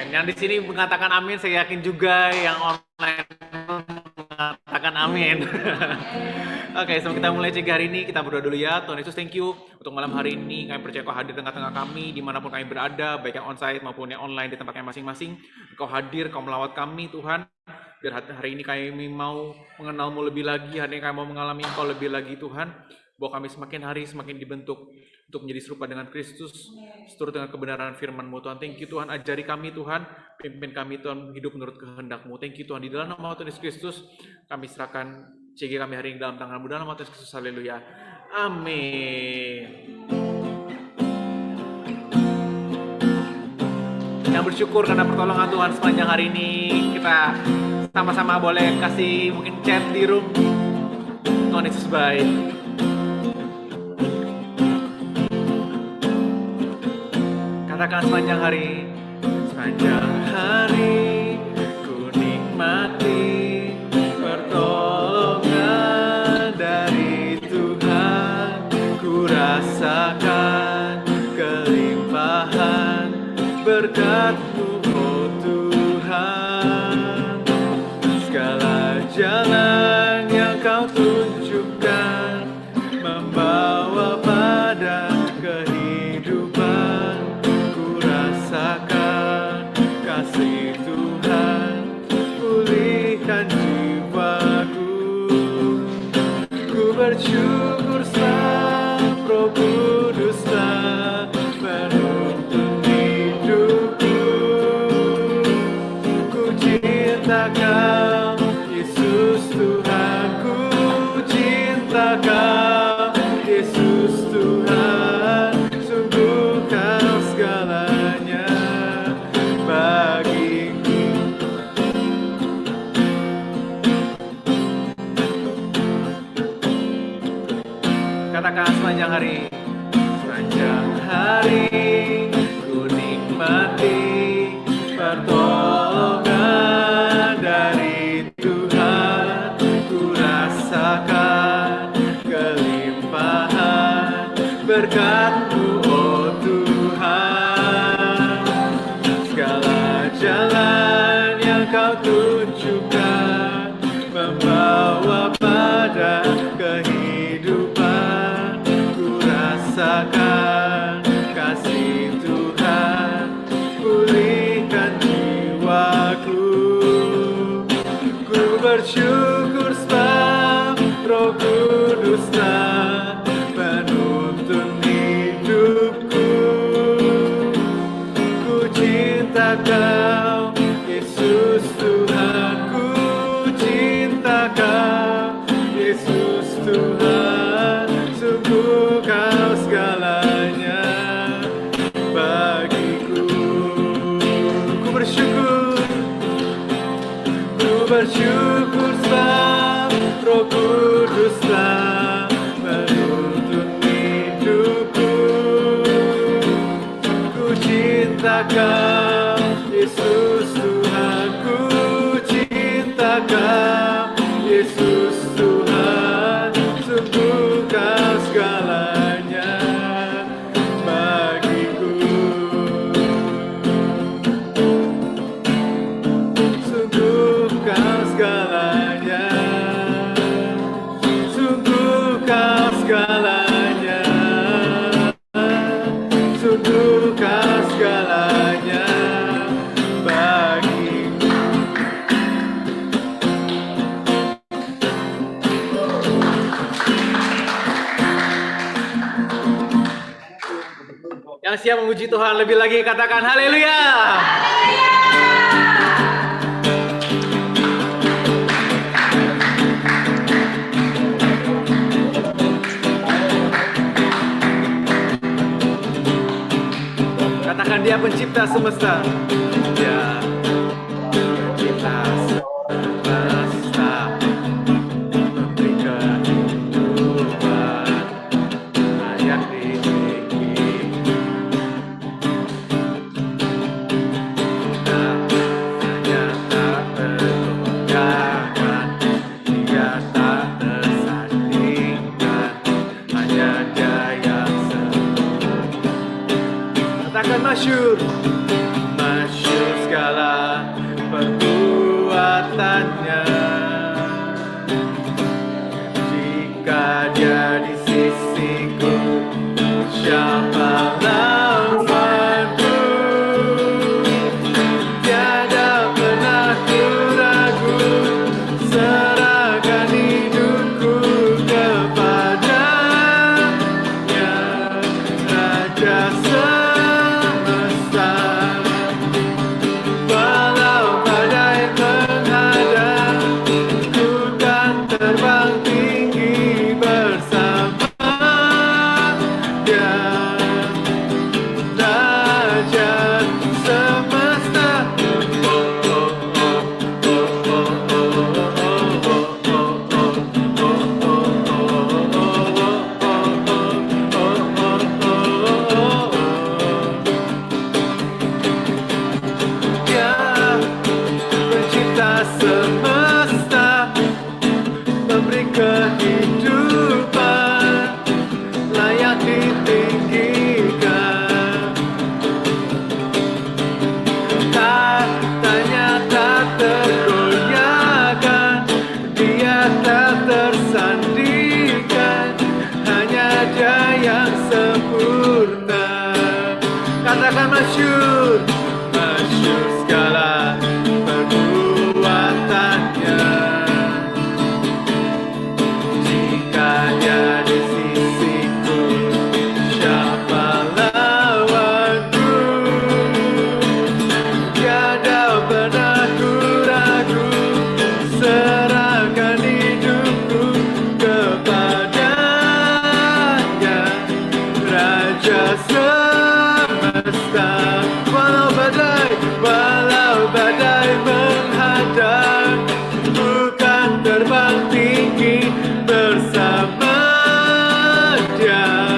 Yang di sini mengatakan amin, saya yakin juga yang online mengatakan amin. Oke, sebelum kita mulai cek hari ini, kita berdoa dulu ya. Tuhan Yesus, thank you untuk malam hari ini. Kami percaya Kau hadir di tengah-tengah kami, dimanapun kami berada, baik yang onsite maupun yang online di tempatnya masing-masing. Kau hadir, Kau melawat kami, Tuhan. Biar hari ini kami mau mengenal-Mu lebih lagi, hari ini kami mau mengalami Engkau lebih lagi, Tuhan. Bahwa kami semakin hari semakin dibentuk untuk menjadi serupa dengan Kristus, seturut dengan kebenaran firman-Mu, Tuhan. Thank you, Tuhan. Ajari kami, Tuhan. Pimpin kami, Tuhan, hidup menurut kehendak-Mu. Thank you, Tuhan. Di dalam nama Tuhan Yesus Kristus, kami serahkan CG kami hari ini dalam tangan-Mu. Dalam nama Tuhan Yesus Kristus, haleluya. Amin. Yang bersyukur karena pertolongan Tuhan sepanjang hari ini, kita sama-sama boleh kasih mungkin chat di room. Tuhan Yesus baik. Katakan sepanjang hari ku nikmati pertolongan dari Tuhan, ku rasakan kelimpahan berkat-Mu, oh Tuhan. Segala jalan yang Kau tunjukkan membawa pada kehidupan. Rasakan kasih Tuhan, pulihkan jiwaku. Ku bersyukur sebab Roh Kudus telah menuntun hidupku. Ku cinta Kau, Yesus Tuhan, ku cinta Kau, Yesus Tuhan. Sungguh Kau segalanya bagiku. Katakan sepanjang hari ku nikmati pertolongan dari Tuhan, ku rasakan kelimpahan berkat-Mu, oh Tuhan. Segala jalan yang Kau tunjukkan membawa pada kehidupan. Ku rasakan kasih Tuhan, pulihkan jiwaku. Ku bersyukur sebab Roh Kudus telah menuntun hidupku. Ku cinta Kau, Yesus Tuhan, ku cinta Kau, Yesus Tuhan. Sungguh Kau segalanya bagiku. Ku bersyukur sebab Roh Kudus telah menuntun hidupku. Ku cinta Kau, Yesus Tuhan, ku cinta Kau, Yesus Tuhan. Sungguh Kau segalanya bagiku. Sungguh Kau segalanya, sungguh Kau segalanya, sungguh Kau segalanya bagiku. Yang siap memuji Tuhan lebih lagi katakan haleluya. Katakan Dia pencipta semesta. Dia pencipta semesta, memberikan kehidupan layak ditinggi. Kita hanya tak tergoyahkan, Dia tak tersandingkan, hanya Dia yang sempurna. Katakan masyhur, masyhur sekali. masyhur, masyhur segala perbuatannya. Jika Dia di sisiku, siapa lawanku? Tiada pernah ku ragu, serahkan hidupku kepadanya, Raja semesta. Walau badai menghadang, bukan terbang tinggi bersama Dia,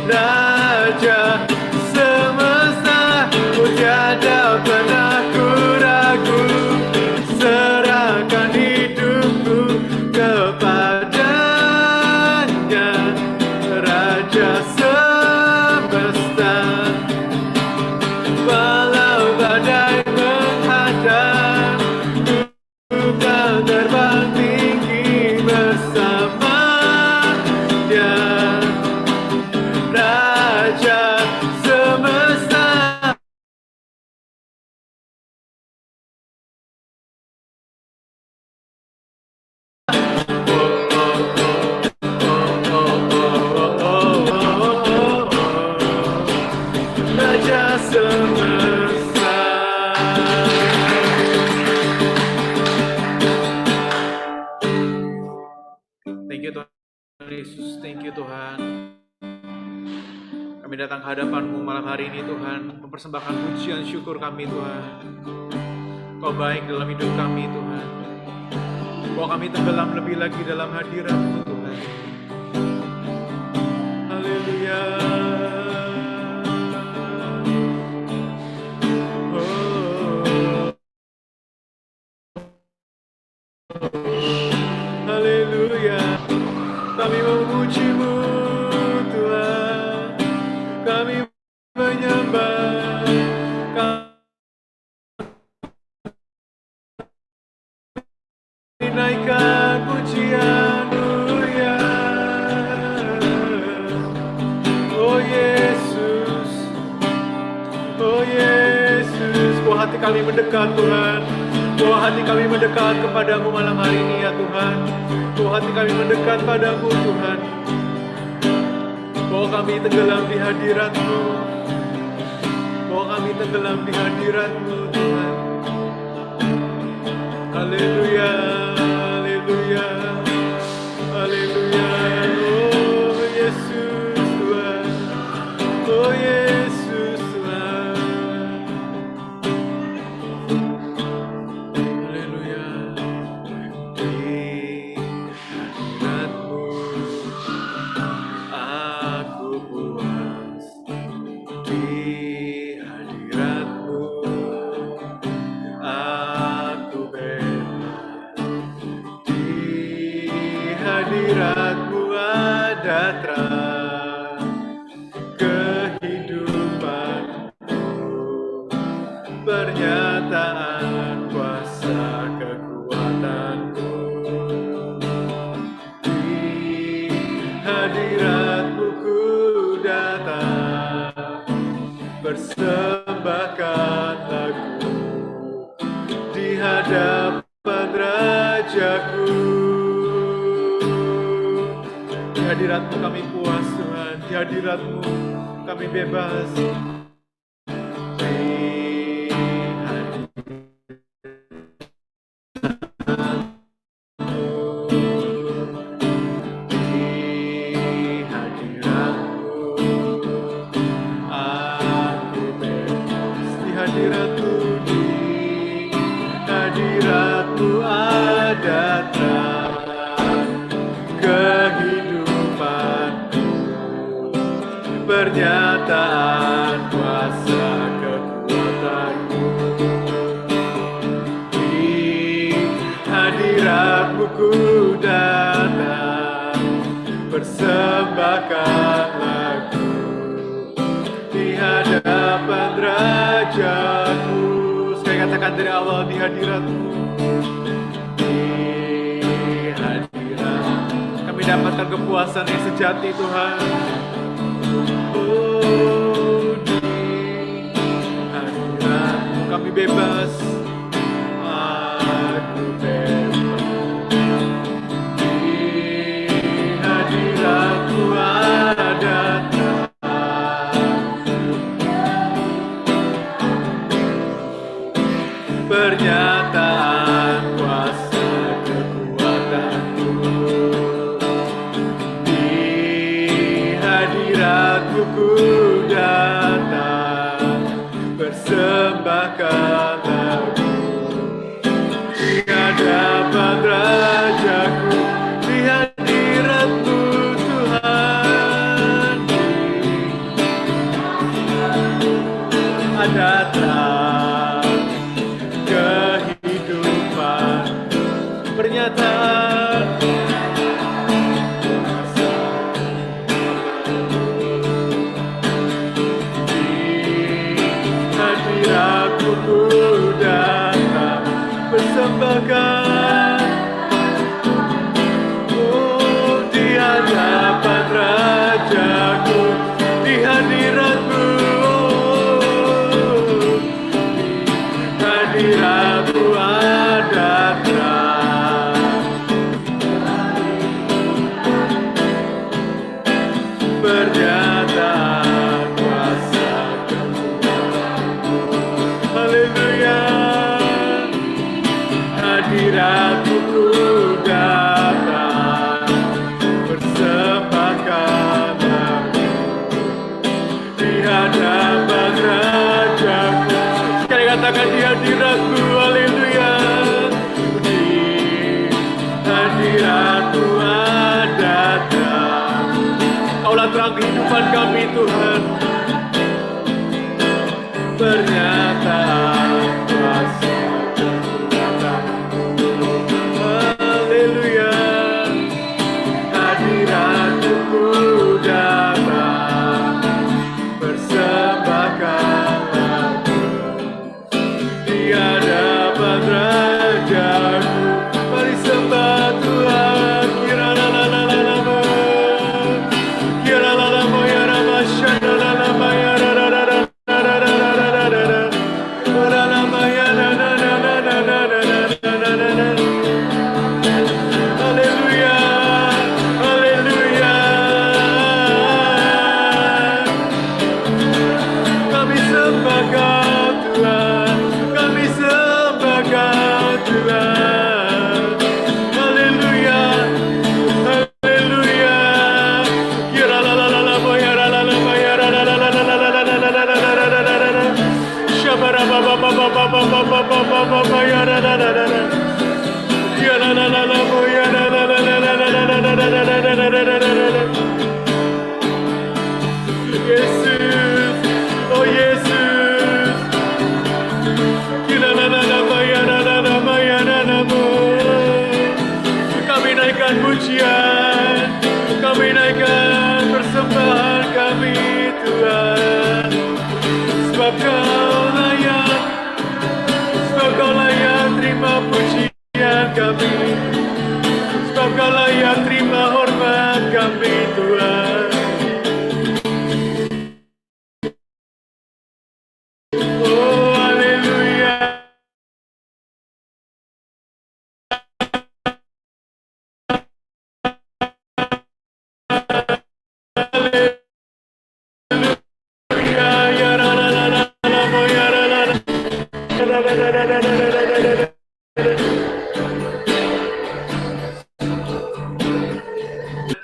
Raja semesta. Tiada pernah ku ragu, serahkan hidupku kepadanya, Raja semesta. Walau badai menghadang, bukan terbang tinggi bersama Dia, Raja semesta. Raja semesta. Thank you Tuhan Yesus, thank you Tuhan. Kami datang ke hadapan-Mu malam hari ini Tuhan, mempersembahkan pujian syukur kami Tuhan. Kau baik dalam hidup kami Tuhan. Bahwa kami tenggelam lebih lagi dalam hadirat-Mu Tuhan. Haleluya. Haleluya, kami memuji-Mu Tuhan, kami menyembah, kami naikkan pujian-Mu ya. Oh Yesus, oh Yesus, bahwa hati kami mendekat Tuhan. Bahwa hati kami mendekat kepada-Mu malam hari ini ya Tuhan. Bahwa hati kami mendekat padamu Tuhan. Bahwa kami tenggelam di hadirat-Mu. Bahwa kami tenggelam di hadirat-Mu Tuhan. Haleluya, haleluya, haleluya. Oh Yesus Tuhan, oh Yesus Tuhan. Haleluya. Di hadirat-Mu aku puas. Di hadirat-Mu aku bebas. Di hadirat-Mu ada terang kehidupanku, pernyataan kuasa kekuatanku. Di hadirat-Mu ku datang, persembahkan lagu di hadapan Rajaku. Di hadirat-Mu kami puas Tuhan, di hadirat-Mu kami bebas. Di hadirat-Mu ada terang kehidupanku, pernyataan kuasa kekuatanku. Di hadirat-Mu ku datang, persembahkan lagu di hadapan Rajaku. Sekali katakan dari awal, di hadirat-Mu. Di hadirat kami dapatkan kepuasan yang sejati Tuhan. Oh, di pernyataan kuasa kekuatanmu. Di hadiratmu ku datang, persembahkan lagu di hadapan Rajaku, di hadiratmu Tuhan. Ada terang kehidupan, pernyataan di hadiratmu ku datang, persembahkan di hadapan Rajaku, di hadiratmu, di hadiratmu ada terang, pernyataan kuasa kekuatanmu. Haleluya, hadiratmu ku datang, persembahkan aku di hadapan Rajaku. Sekali katakan di hadiratmu, haleluya. Di hadiratmu ada terang. Kaulah terang kehidupan kami Tuhan. Pernyataan kuasa kekuatanmu. Haleluya, hadiratmu ku datang, persembahkan lagu di hadapan Rajaku. Mari sembah Tuhan. Kira la la la la la la, kira la la mo ya ra ma sha la la la ma ya ra ra ra ra ra ra ra ra ra ra ra, ora la ma ya na na na na na na na na na na. Haleluya, haleluya. Kami sembahkan Tuhan, kami sembahkan Tuhan. Haleluya, haleluya. Kira la la la la mo ya ra la la ma ya ra ra ra ra ra ra ra ra ra ra ra ra ra ra. Shabara ba ba ba ba ba ba ba ba ba ba ba ba ya ra ra ra ra ra. Ya la la la la mo ya ra la la la la la la la la la la la la la la la. Yesus, oh Yesus. Kila la la la ma ya ra la la ma ya ra la mo. Kami naikkan pujian, kami naikkan persembahan kami Tuhan. Sebab Kau layak, sebab Kau layak terima pujian kami, sebab Kau layak terima hormat kami Tuhan. Oh haleluya, haleluya, ya ra la la la la mo ya ra la la la la la la la la la la la.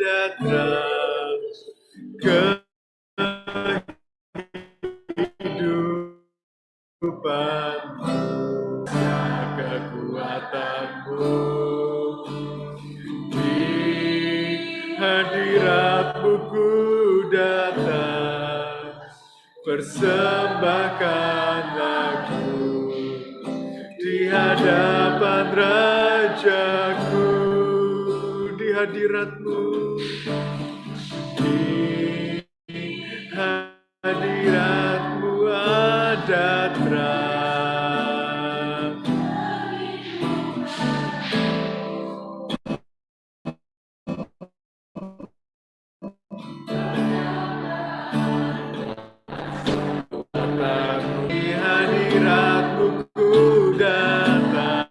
Datang kehidupanmu, kekuatanmu. Di hadiratmu ku datang, persembahkan lagu di hadapan Rajaku, di hadiratmu, di hadiratmu ada terang. Di hadiratmu ku datang,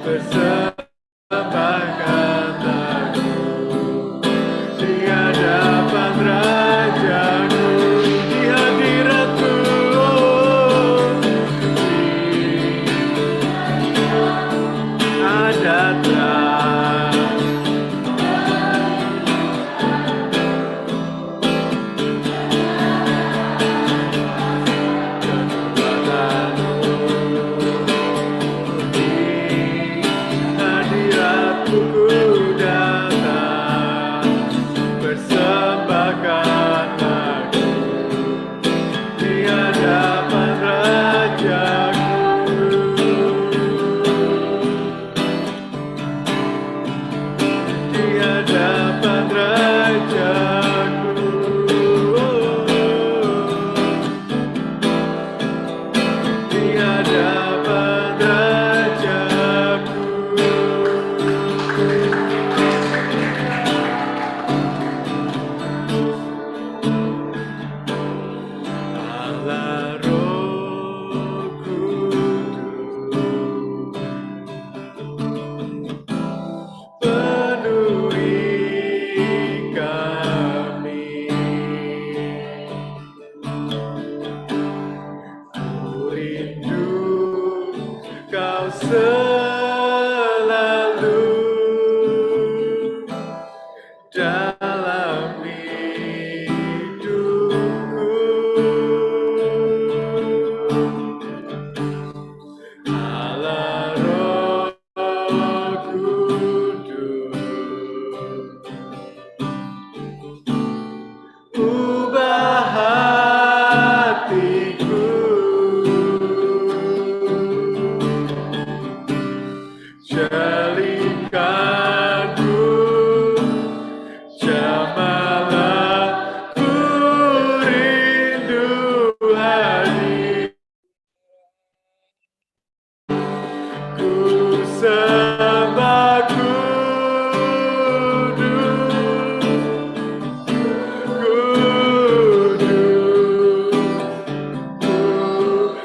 persembahkan lagu di hadapan Rajaku, di hadiratmu, oh, hatiku, jalikanku, jamalah ku rindu hadir. Ku sembah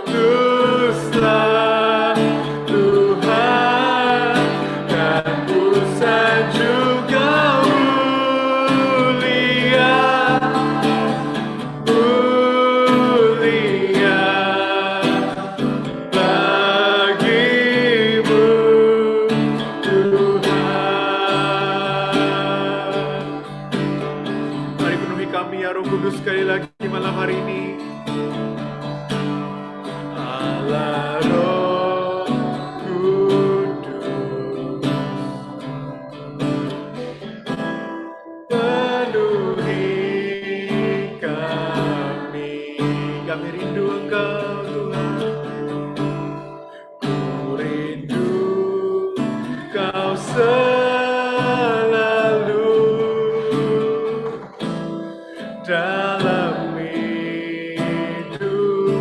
kuduslah Tuhan, dan pusat juga mulia bagimu Tuhan. Mari penuhi kami ya Roh Kudus sekali lagi malam hari ini. Allah Roh Kudus, penuhi kami. Kami rindu Engkau Tuhan. Ku rindu Kau selalu dalam hidupku.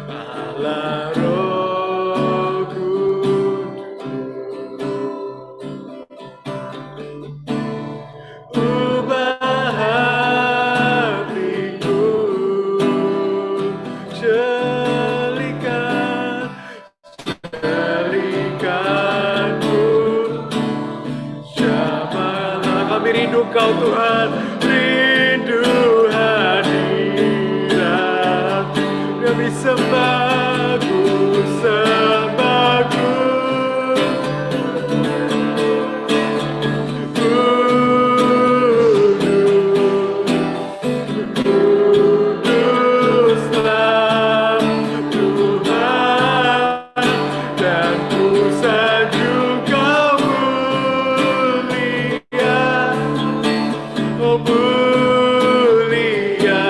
Allah Roh Kudus, ubah hatiku, jalikanku, jamalah. Kami rindu Kau Tuhan, rindu hadirat. Kami sembahku, sembahku, kuduslah Tuhan, dan pusat juga mulia, oh mulia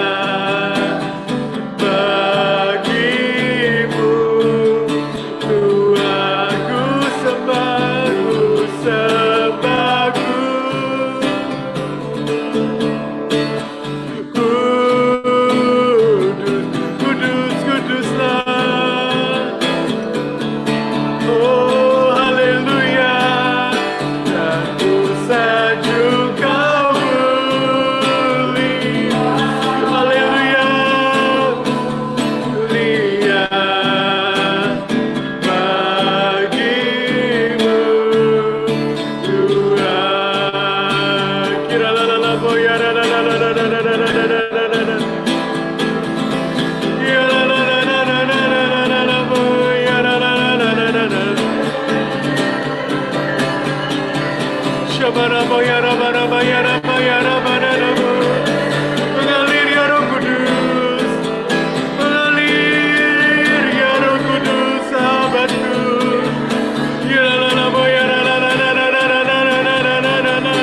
bagimu Tuhan. Ku sembahku, sembahku, kuduslah. Oh haleluya, dan pusat juga mulia, haleluya, mulia bagimu Tuhan. Kira la la la boya la la la la la la la la la la la. Ya la la la la la la la la la boya la la la la la la. Shabara boya ra bara boya ra boya ra bara ra bo. Mengalir ya Roh Kudus, mengalir ya Roh Kudus sahabatku. Ya la la boya la la la la la la la la la la la la.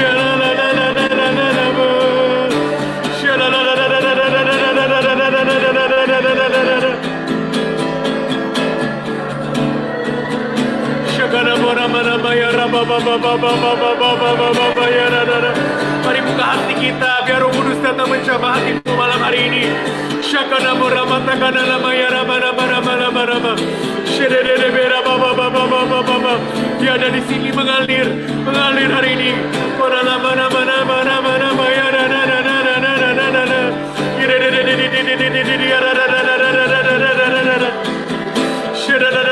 Ya la la la la la la la la bo. Sha la la la la la la la la la la la la la la la la. Shakara bora mana maya raba ba ba ba ba ba ba ba ba ba ba ba ya ra ra ra. Mari buka hati kita biar Roh Kudus datang menjamah hatimu malam hari ini. Shakara bora mata kana la maya raba raba raba raba raba. Shedede bera ba ba ba ba ba ba ba ba. Dia ada di sini mengalir hari ini. Ora la mana mana mana mana maya ra ra ra ra ra ra ra ra ra. Ya ra ra ra ra ra ra ra ra ra ra ra. Shedede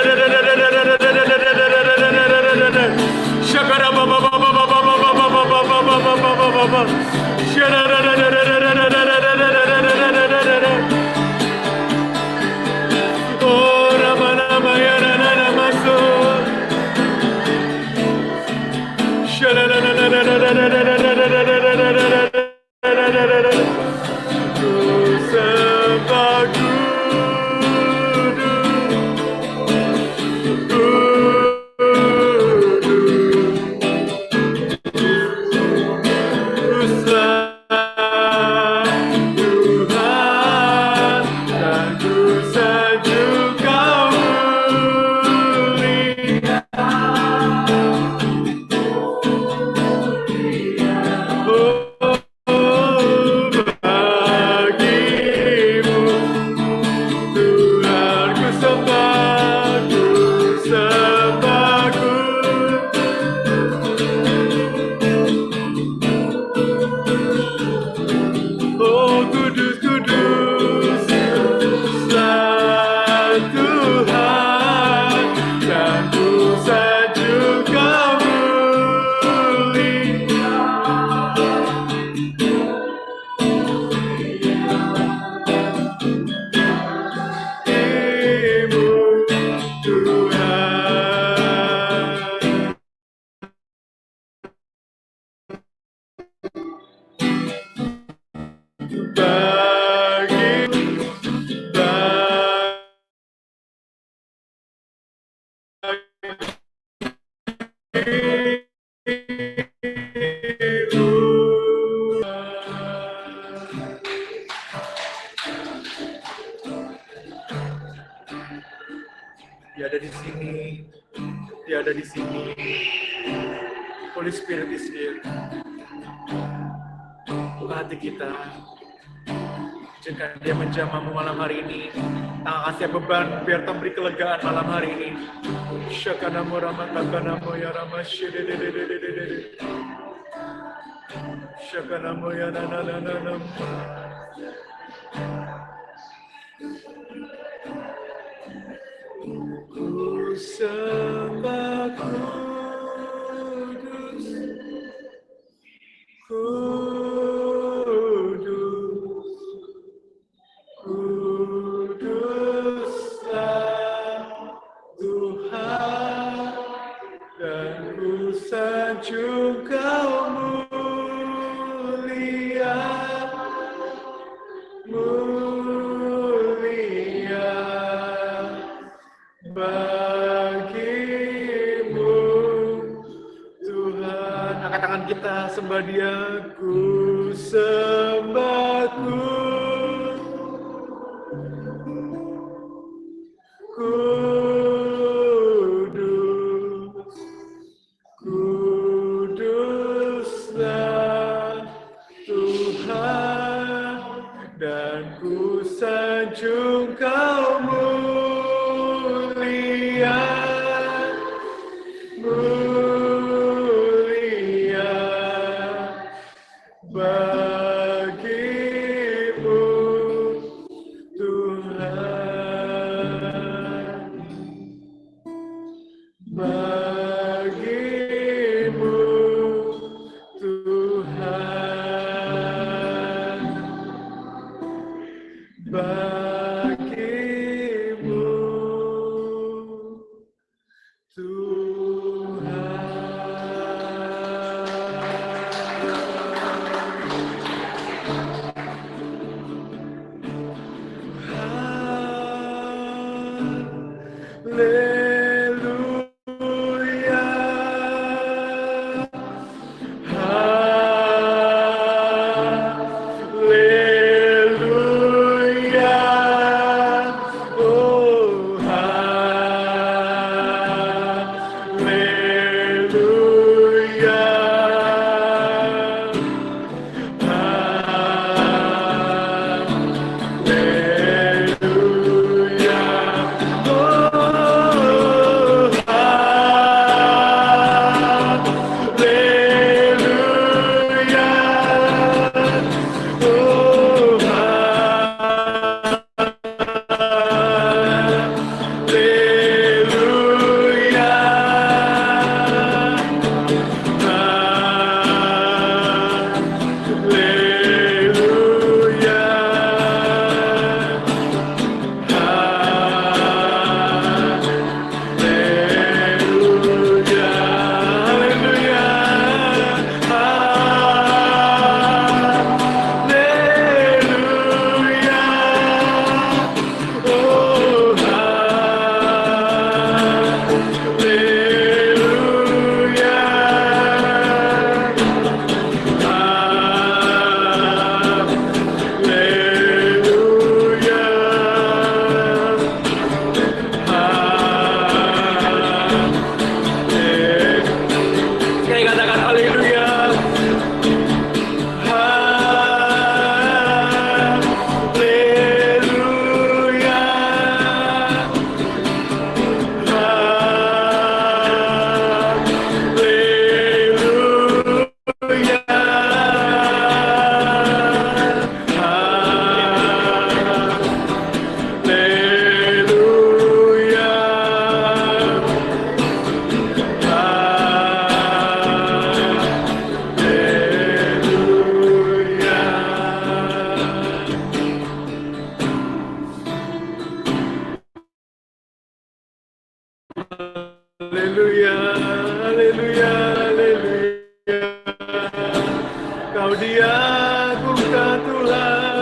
Shakara ba ba ba ba ba ba ba ba ba ba ba ba ba ba ba ba ba. Shara ra ra ra ra ra ra ra ra ra ra ra ra ra ra ra ra. Oh Ramana Maya ra ra ra maso. Shara ra ra ra ra ra ra ra ra ra ra ra ra ra ra ra ra. Ku sembah Dia ada di sini. Dia ada di sini. Holy Spirit is here. Buka hati kita. Jika dia menjamahmu malam hari ini, kasih beban biar tak beri kelegaan malam hari ini. Syakanamu ramatakanamu ya ramasyidididididididid. Syakanamu ya nananananam. Ku sembah kudus, kudus, kuduslah Tuhan, dan ku sanjung Kau mulia, mulia bagimu Tuhan. Angkat tangan kita, sembah Dia. Ku sembah kudus, kuduslah Tuhan, dan ku sanjung Kau mulia, mulia bagimu Tuhan, bagimu Tuhan, bagimu Haleluya, haleluya, oh Haleluya, haleluya, haleluya. Kau diagungkan Tuhan.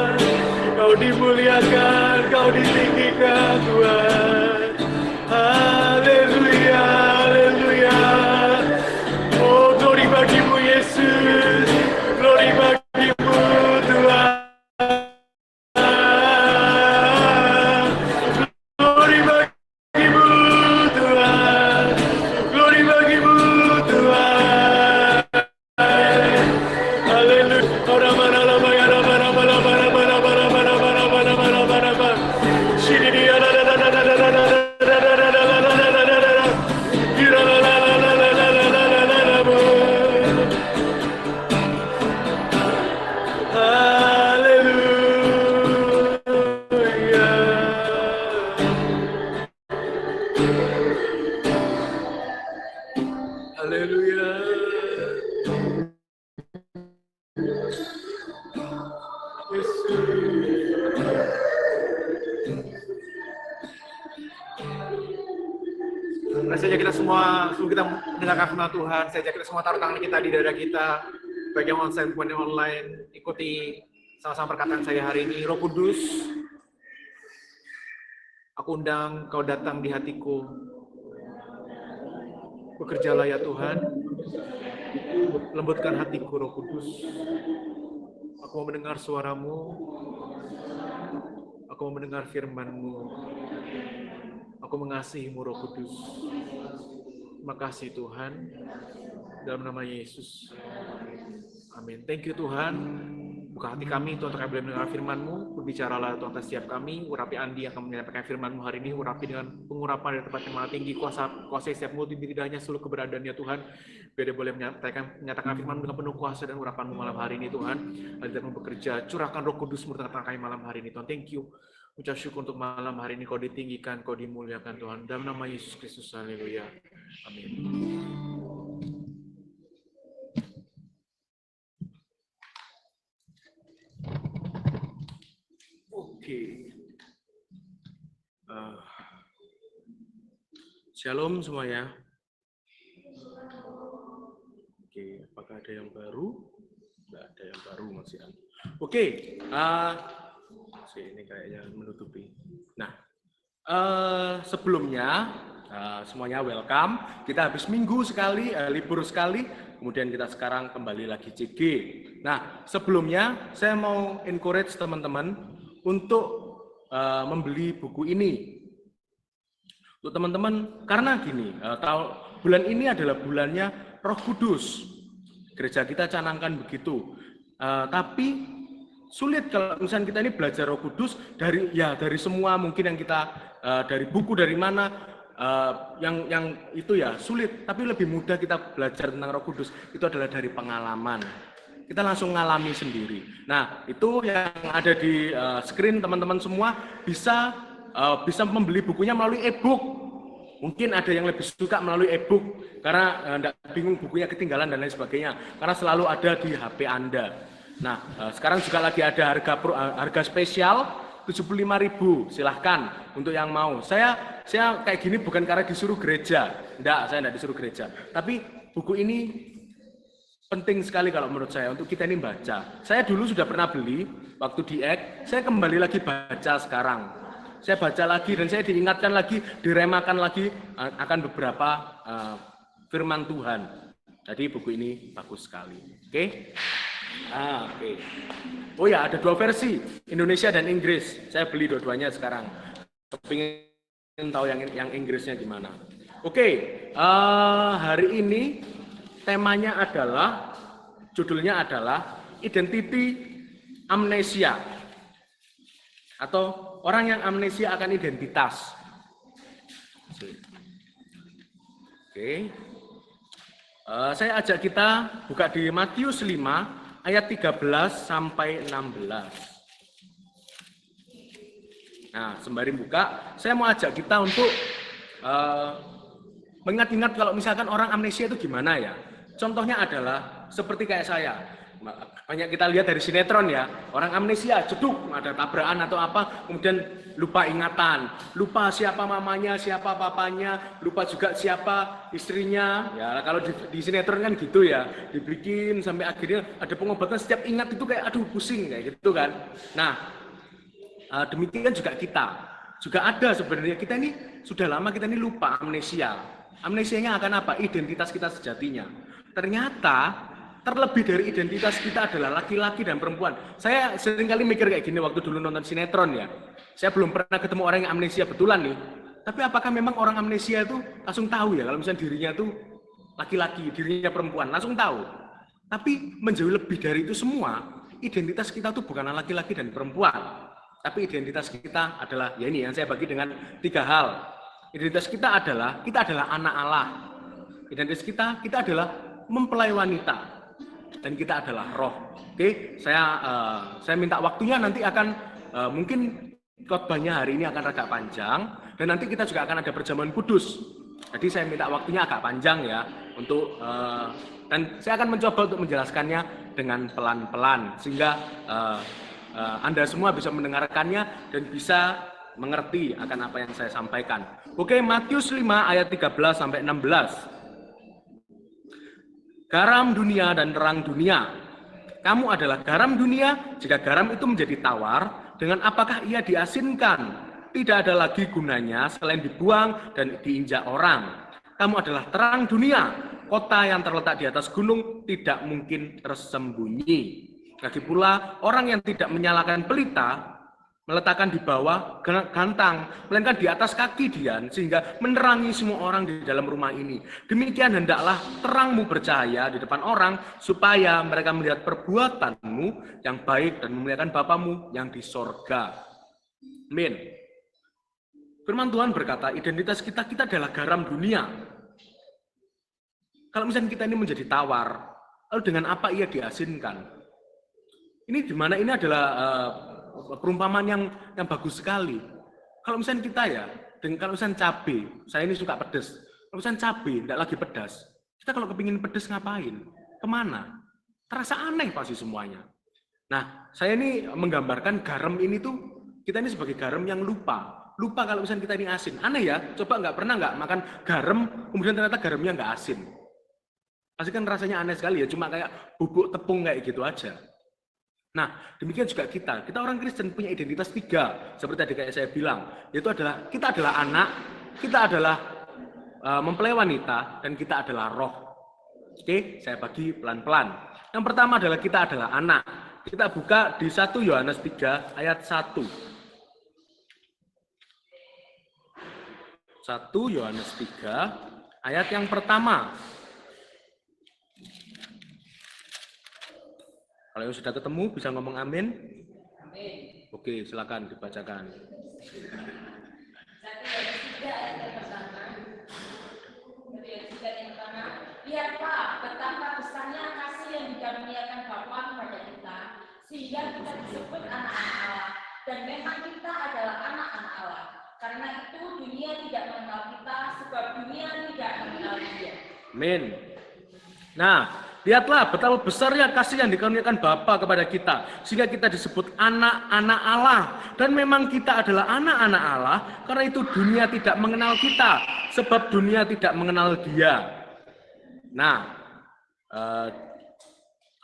Kau dimuliakan, Kau ditinggikan Tuhan. Haleluya, haleluya. Oh, glory bagimu Yesus, glory bagimu Tuhan. Glory bagimu Tuhan, glory bagimu Tuhan. Haleluya. Saya ajak kita semua, sebelum kita mendengarkan firman Tuhan, saya ajak kita semua taruh tangan kita di dada kita, baik yang onsite maupun yang online, ikuti sama-sama perkataan saya hari ini. Roh Kudus, aku undang Kau datang di hatiku. Bekerjalah ya Tuhan, lembutkan hatiku Roh Kudus. Aku mau mendengar suaramu, aku mau mendengar firman-Mu. Aku mengasihi-Mu Roh Kudus. Makasih Tuhan, dalam nama Yesus. Amin. Thank you Tuhan. Buka hati kami Tuhan untuk kami boleh mendengar firman-Mu. Berbicaralah Tuhan atas setiap kami. Urapi Andi yang akan menyampaikan firman-Mu hari ini. Urapi dengan pengurapan dari tempat yang maha tinggi. Kuasai setiap mulut bibir lidahnya seluruh keberadaannya Tuhan. Biar dia boleh menyatakan firman-Mu dengan penuh kuasa dan urapan-Mu malam hari ini Tuhan. Lalu dia bekerja. Curahkan Roh Kudus-Mu di tengah-tengah kami malam hari ini Tuhan. Thank you. Ucap syukur untuk malam hari ini Kau ditinggikan, Kau dimuliakan Tuhan. Dalam nama Yesus Kristus, haleluya. Amin. Oke. Shalom semuanya. Oke, apakah ada yang baru? Tidak ada yang baru masih ada. Oke, ini kayaknya menutupi. Nah, sebelumnya semuanya welcome. Kita habis minggu sekali, libur sekali. Kemudian kita sekarang kembali lagi CG. Nah, sebelumnya saya mau encourage teman-teman untuk membeli buku ini. Untuk teman-teman, karena gini, bulan ini adalah bulannya Roh Kudus. Gereja kita canangkan begitu. Tapi sulit kalau misalnya kita ini belajar Roh Kudus dari semua mungkin yang kita dari buku dari mana yang itu ya sulit, tapi lebih mudah kita belajar tentang Roh Kudus itu adalah dari pengalaman. Kita langsung ngalami sendiri. Nah, itu yang ada di screen teman-teman semua bisa membeli bukunya melalui e-book. Mungkin ada yang lebih suka melalui e-book karena enggak bingung bukunya ketinggalan dan lain sebagainya, karena selalu ada di HP Anda. Nah, sekarang juga lagi ada harga spesial 75.000. Silahkan untuk yang mau. Saya kayak gini bukan karena disuruh gereja. Saya enggak disuruh gereja. Tapi buku ini penting sekali kalau menurut saya untuk kita ini baca. Saya dulu sudah pernah beli waktu di Ek, saya kembali lagi baca sekarang. Saya baca lagi dan saya diingatkan lagi, diremakan lagi akan beberapa firman Tuhan. Jadi buku ini bagus sekali. Oke? Oke. Oh ya, ada dua versi, Indonesia dan Inggris. Saya beli dua-duanya sekarang. Pengen tahu yang Inggrisnya gimana. Oke, hari ini temanya adalah, judulnya adalah identity amnesia, atau orang yang amnesia akan identitas. Oke. Saya ajak kita buka di Matius 5 ayat 13 sampai 16. Nah, sembari buka, saya mau ajak kita untuk mengingat-ingat kalau misalkan orang amnesia itu gimana ya. Contohnya adalah seperti kayak saya. Banyak kita lihat dari sinetron ya, orang amnesia, jeduk, ada tabrakan atau apa, kemudian lupa ingatan, lupa siapa mamanya, siapa papanya, lupa juga siapa istrinya. Ya kalau di sinetron kan gitu ya, dibikin sampai akhirnya ada pengobatan, setiap ingat itu kayak aduh pusing kayak gitu kan. Nah, Demikian juga kita. Juga ada sebenarnya kita ini sudah lama kita ini lupa amnesia. Amnesianya akan apa? Identitas kita sejatinya. Ternyata terlebih dari identitas kita adalah laki-laki dan perempuan. Saya seringkali mikir kayak gini waktu dulu nonton sinetron ya. Saya belum pernah ketemu orang yang amnesia betulan nih. Tapi apakah memang orang amnesia itu langsung tahu ya kalau misalnya dirinya tuh laki-laki, dirinya perempuan, langsung tahu. Tapi menjauh lebih dari itu semua, identitas kita tuh bukan laki-laki dan perempuan. Tapi identitas kita adalah, ya ini yang saya bagi dengan 3 hal. Identitas kita adalah anak Allah. Identitas kita adalah mempelai wanita. Dan kita adalah roh. Oke, saya minta waktunya nanti akan, mungkin khotbahnya hari ini akan agak panjang. Dan nanti kita juga akan ada perjamuan kudus. Jadi saya minta waktunya agak panjang ya. Dan saya akan mencoba untuk menjelaskannya dengan pelan-pelan. Sehingga Anda semua bisa mendengarkannya dan bisa mengerti akan apa yang saya sampaikan. Oke, Matius 5 ayat 13 sampai 16. Garam dunia dan terang dunia. Kamu adalah garam dunia, jika garam itu menjadi tawar, dengan apakah ia diasinkan? Tidak ada lagi gunanya selain dibuang dan diinjak orang. Kamu adalah terang dunia, kota yang terletak di atas gunung tidak mungkin tersembunyi. Lagi pula orang yang tidak menyalakan pelita meletakkan di bawah gantang, melainkan di atas kaki dia, sehingga menerangi semua orang di dalam rumah ini. Demikian hendaklah terangmu bercahaya di depan orang, supaya mereka melihat perbuatanmu yang baik dan memuliakan Bapamu yang di sorga. Amin. Firman Tuhan berkata, identitas kita adalah garam dunia. Kalau misalnya kita ini menjadi tawar, lalu dengan apa ia diasinkan? Ini di mana ini adalah perumpamaan yang bagus sekali. Kalau misalnya kita ya, kalau misalnya cabai, saya ini suka pedas. Kalau misalnya cabai tidak lagi pedas, kita kalau kepingin pedas ngapain? Kemana? Terasa aneh pasti semuanya. Nah, saya ini menggambarkan garam ini tuh, kita ini sebagai garam yang lupa kalau misalnya kita ini asin. Aneh ya, coba pernah nggak makan garam, kemudian ternyata garamnya nggak asin. Pasti kan rasanya aneh sekali ya, cuma kayak bubuk tepung kayak gitu aja. Nah, demikian juga kita orang Kristen punya identitas 3, seperti tadi kayak saya bilang, yaitu adalah kita adalah anak, kita adalah mempelai wanita, dan kita adalah roh. Oke, saya bagi pelan-pelan. Yang pertama adalah kita adalah anak. Kita buka di 1 Yohanes 3 ayat 1. 1 Yohanes 3 ayat yang pertama. Kalau yang sudah ketemu bisa ngomong amin? Amin. Oke, silakan dibacakan. 1 Yohanes 3 ayat yang pertama. Lihatlah betapa besarnya kasih yang dikaruniakan Bapa kepada kita, sehingga kita disebut anak-anak Allah. Dan memang kita adalah anak-anak Allah. Karena itu dunia tidak mengenal kita, sebab dunia tidak mengenal Dia. Amin. Nah, lihatlah betapa besarnya kasih yang dikaruniakan Bapa kepada kita, sehingga kita disebut anak-anak Allah. Dan memang kita adalah anak-anak Allah, karena itu dunia tidak mengenal kita, sebab dunia tidak mengenal Dia. Nah,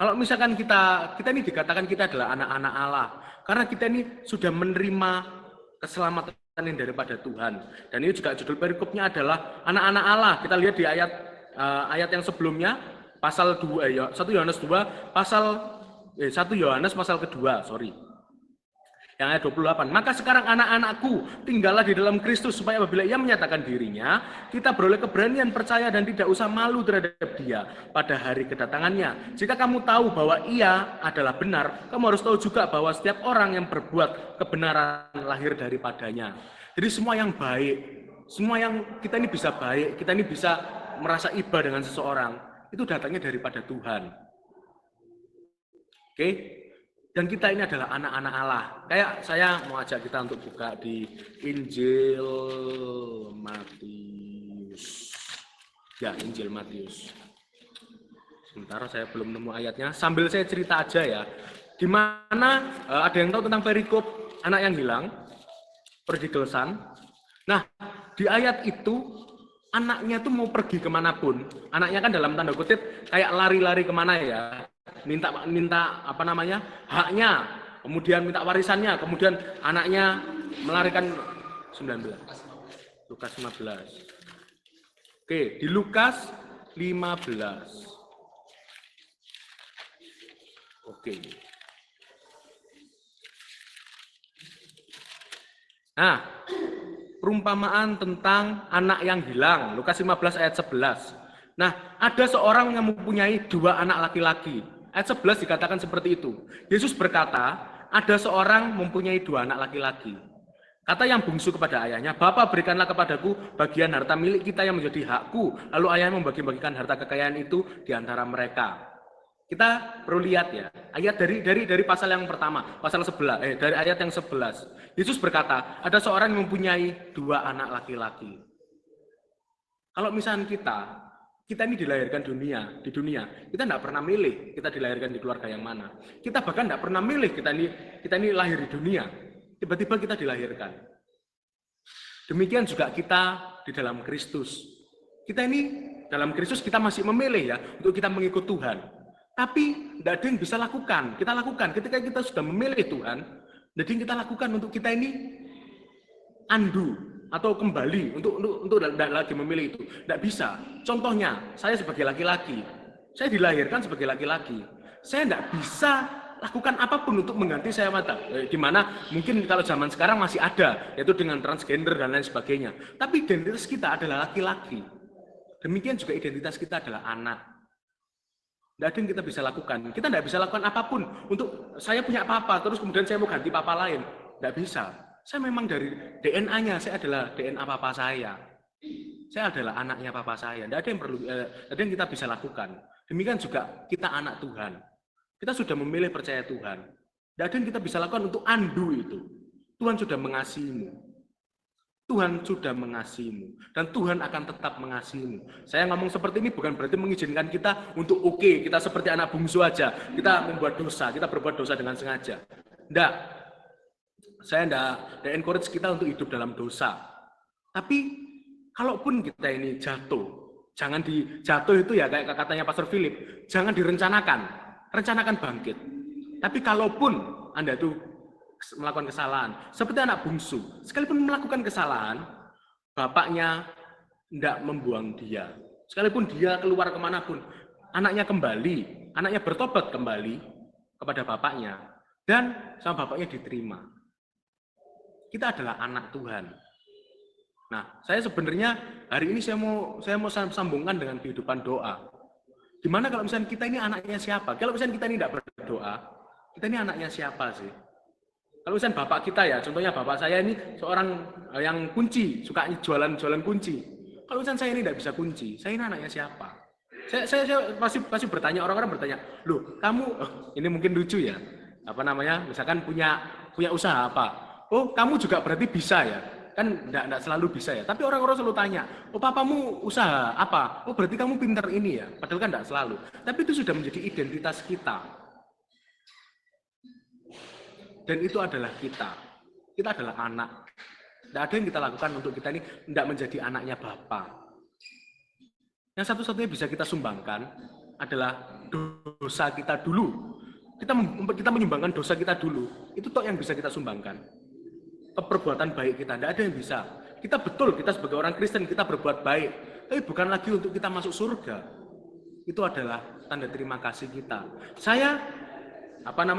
kalau misalkan kita ini dikatakan kita adalah anak-anak Allah, karena kita ini sudah menerima keselamatan yang daripada Tuhan. Dan ini juga judul perikopnya adalah anak-anak Allah. Kita lihat di ayat yang sebelumnya, pasal 2 1 Yohanes 2 pasal 1 Yohanes pasal kedua, yang ayat 28. Maka sekarang anak-anakku, tinggallah di dalam Kristus, supaya apabila ia menyatakan dirinya, kita beroleh keberanian percaya dan tidak usah malu terhadap Dia pada hari kedatangannya. Jika kamu tahu bahwa ia adalah benar, kamu harus tahu juga bahwa setiap orang yang berbuat kebenaran lahir daripadanya. Jadi semua yang baik, semua yang kita ini bisa baik, kita ini bisa merasa iba dengan seseorang, itu datangnya daripada Tuhan. Oke? Dan kita ini adalah anak-anak Allah. Kayak saya mau ajak kita untuk buka di Injil Matius. Ya, Injil Matius. Sebentar, saya belum nemu ayatnya. Sambil saya cerita aja ya. Di mana ada yang tahu tentang perikop anak yang hilang? Prodigal son. Nah, di ayat itu anaknya tuh mau pergi kemanapun. Anaknya kan dalam tanda kutip kayak lari-lari kemana ya. Minta haknya. kemudian minta warisannya, kemudian anaknya melarikan 19. Lukas 15. Oke, di Lukas 15. Oke. Nah, perumpamaan tentang anak yang hilang, Lukas 15 ayat 11. Nah, ada seorang yang mempunyai 2 anak laki-laki. Ayat 11 dikatakan seperti itu. Yesus berkata, ada seorang mempunyai 2 anak laki-laki. Kata yang bungsu kepada ayahnya, Bapa, berikanlah kepadaku bagian harta milik kita yang menjadi hakku. Lalu ayahnya membagi-bagikan harta kekayaan itu di antara mereka. Kita perlu lihat ya, ayat dari pasal yang pertama, pasal 11, dari ayat yang 11. Yesus berkata, ada seorang yang mempunyai 2 anak laki-laki. Kalau misalnya kita ini dilahirkan di dunia, kita tidak pernah milih kita dilahirkan di keluarga yang mana. Kita bahkan tidak pernah milih kita ini lahir di dunia. Tiba-tiba kita dilahirkan. Demikian juga kita di dalam Kristus. Kita ini dalam Kristus kita masih memilih ya untuk kita mengikut Tuhan. Tapi tidak ada yang bisa lakukan. Kita lakukan ketika kita sudah memilih Tuhan. Jadi kita lakukan untuk kita ini undo atau kembali untuk tidak lagi memilih itu. Tidak bisa. Contohnya, saya sebagai laki-laki, saya dilahirkan sebagai laki-laki. Saya tidak bisa lakukan apapun untuk mengganti saya mata. Di mana mungkin kalau zaman sekarang masih ada, yaitu dengan transgender dan lain sebagainya. Tapi identitas kita adalah laki-laki. Demikian juga identitas kita adalah anak. Tidak ada yang kita bisa lakukan. Kita tidak bisa lakukan apapun untuk saya punya papa, terus kemudian saya mau ganti papa lain. Tidak bisa. Saya memang dari DNA-nya, saya adalah DNA papa saya. Saya adalah anaknya papa saya. Tidak ada yang kita bisa lakukan. Demikian juga kita anak Tuhan. Kita sudah memilih percaya Tuhan. Tidak ada yang kita bisa lakukan untuk undo itu. Tuhan sudah mengasihimu. Tuhan sudah mengasihimu. Dan Tuhan akan tetap mengasihimu. Saya ngomong seperti ini bukan berarti mengizinkan kita untuk kita seperti anak bungsu aja. Kita membuat dosa, kita berbuat dosa dengan sengaja. Tidak. Saya tidak encourage kita untuk hidup dalam dosa. Tapi, kalaupun kita ini jatuh, jangan dijatuh itu ya kayak katanya Pastor Philip, jangan direncanakan. Rencanakan bangkit. Tapi kalaupun Anda itu melakukan kesalahan, seperti anak bungsu, sekalipun melakukan kesalahan, bapaknya tidak membuang dia. Sekalipun dia keluar kemanapun, anaknya kembali, anaknya bertobat kembali kepada bapaknya, dan sama bapaknya diterima. Kita adalah anak Tuhan. Nah, saya sebenarnya hari ini saya mau sambungkan dengan kehidupan doa. Gimana kalau misalnya kita ini anaknya siapa? Kalau misalnya kita ini tidak berdoa, kita ini anaknya siapa sih? Kalau misalnya bapak kita ya, contohnya bapak saya ini seorang yang kunci, suka jualan kunci. Kalau misalnya saya ini tidak bisa kunci, saya ini anaknya siapa? Saya pasti bertanya, orang-orang bertanya, loh kamu, ini mungkin lucu ya, misalkan punya usaha apa? Oh kamu juga berarti bisa ya? Kan tidak selalu bisa ya, tapi orang-orang selalu tanya, oh papamu usaha apa? Oh berarti kamu pinter ini ya? Padahal kan tidak selalu, tapi itu sudah menjadi identitas kita. Dan itu adalah kita. Kita adalah anak. Tidak ada yang kita lakukan untuk kita ini tidak menjadi anaknya Bapa. Yang satu-satunya bisa kita sumbangkan adalah dosa kita dulu. Kita menyumbangkan dosa kita dulu. Itu toh yang bisa kita sumbangkan. Perbuatan baik kita. Tidak ada yang bisa. Kita sebagai orang Kristen, kita berbuat baik. Tapi bukan lagi untuk kita masuk surga. Itu adalah tanda terima kasih kita. Saya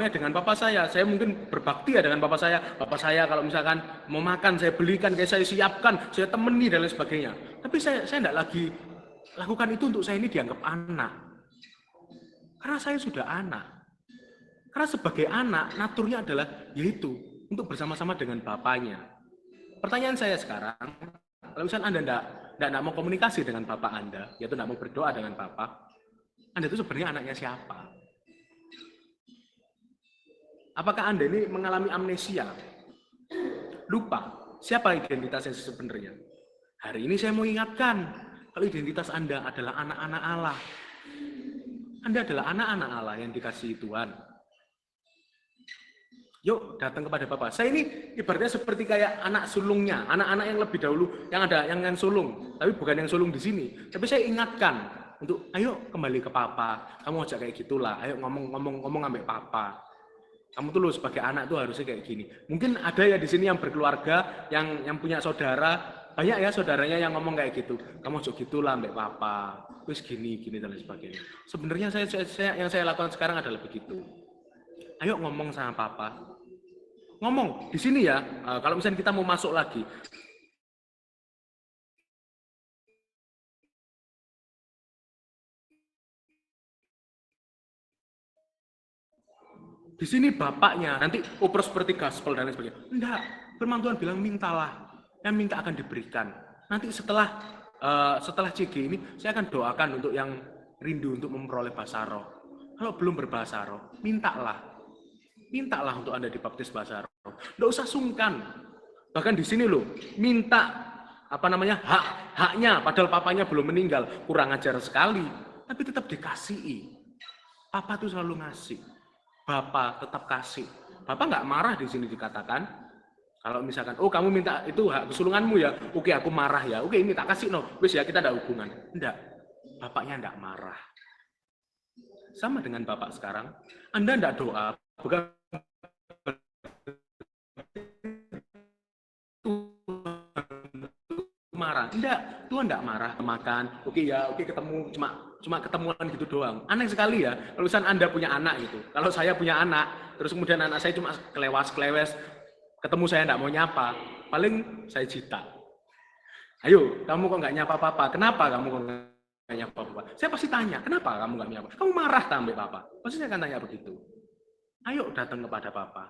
dengan papa saya mungkin berbakti ya dengan papa saya kalau misalkan mau makan saya belikan, kayak saya siapkan, saya temani dan lain sebagainya. Tapi saya tidak lagi lakukan itu untuk saya ini dianggap anak. Karena saya sudah anak. Karena sebagai anak, naturnya adalah yaitu untuk bersama-sama dengan bapaknya. Pertanyaan saya sekarang, kalau misalnya Anda tidak mau komunikasi dengan bapak Anda, yaitu tidak mau berdoa dengan bapak, Anda itu sebenarnya anaknya siapa? Apakah Anda ini mengalami amnesia? Lupa, siapa identitasnya sebenarnya? Hari ini saya mau ingatkan, kalau identitas Anda adalah anak-anak Allah. Anda adalah anak-anak Allah yang dikasihi Tuhan. Yuk datang kepada Bapa. Saya ini ibaratnya seperti kayak anak sulungnya, anak-anak yang lebih dahulu, yang sulung, tapi bukan yang sulung di sini. Tapi saya ingatkan untuk, ayo kembali ke Papa. Kamu ajak kayak gitulah, ayo ngomong ambek Papa. Kamu tuh lo sebagai anak tuh harusnya kayak gini. Mungkin ada ya di sini yang berkeluarga, yang punya saudara, banyak ya saudaranya yang ngomong kayak gitu. Kamu jauh gitulah mbak papa, terus gini dan lain sebagainya. Sebenarnya yang saya lakukan sekarang adalah begitu. Ayo ngomong sama papa. Ngomong di sini ya. Kalau misalnya kita mau masuk lagi, di sini bapaknya nanti oper seperti gospel dan lain sebagainya. Enggak, firman Tuhan bilang mintalah, yang minta akan diberikan. Nanti setelah CG ini saya akan doakan untuk yang rindu untuk memperoleh bahasa roh. Kalau belum berbahasa roh, mintalah untuk Anda dibaptis bahasa roh. Enggak usah sungkan. Bahkan di sini loh, minta haknya, padahal papanya belum meninggal, kurang ajar sekali, tapi tetap dikasihi. Papa tuh selalu ngasih. Bapak tetap kasih. Bapak nggak marah di sini dikatakan. Kalau misalkan, oh kamu minta itu hak kesulunganmu ya, oke aku marah ya, oke ini tak kasih no, wis ya kita ada hubungan. Enggak, bapaknya enggak marah. Sama dengan bapak sekarang, Anda enggak doa, bukan marah. Enggak, Tuhan enggak marah makan. Oke ya, oke ketemu cuma ketemuan gitu doang. Aneh sekali ya. Kalau misalnya Anda punya anak gitu. Kalau saya punya anak, terus kemudian anak saya cuma kelewes, ketemu saya enggak mau nyapa, paling saya cita. Ayo, kamu kok enggak nyapa papa? Kenapa kamu kok enggak nyapa papa? Saya pasti tanya, kenapa kamu enggak nyapa? Kamu marah tambah papa? Pasti saya akan tanya begitu. Ayo datang kepada papa.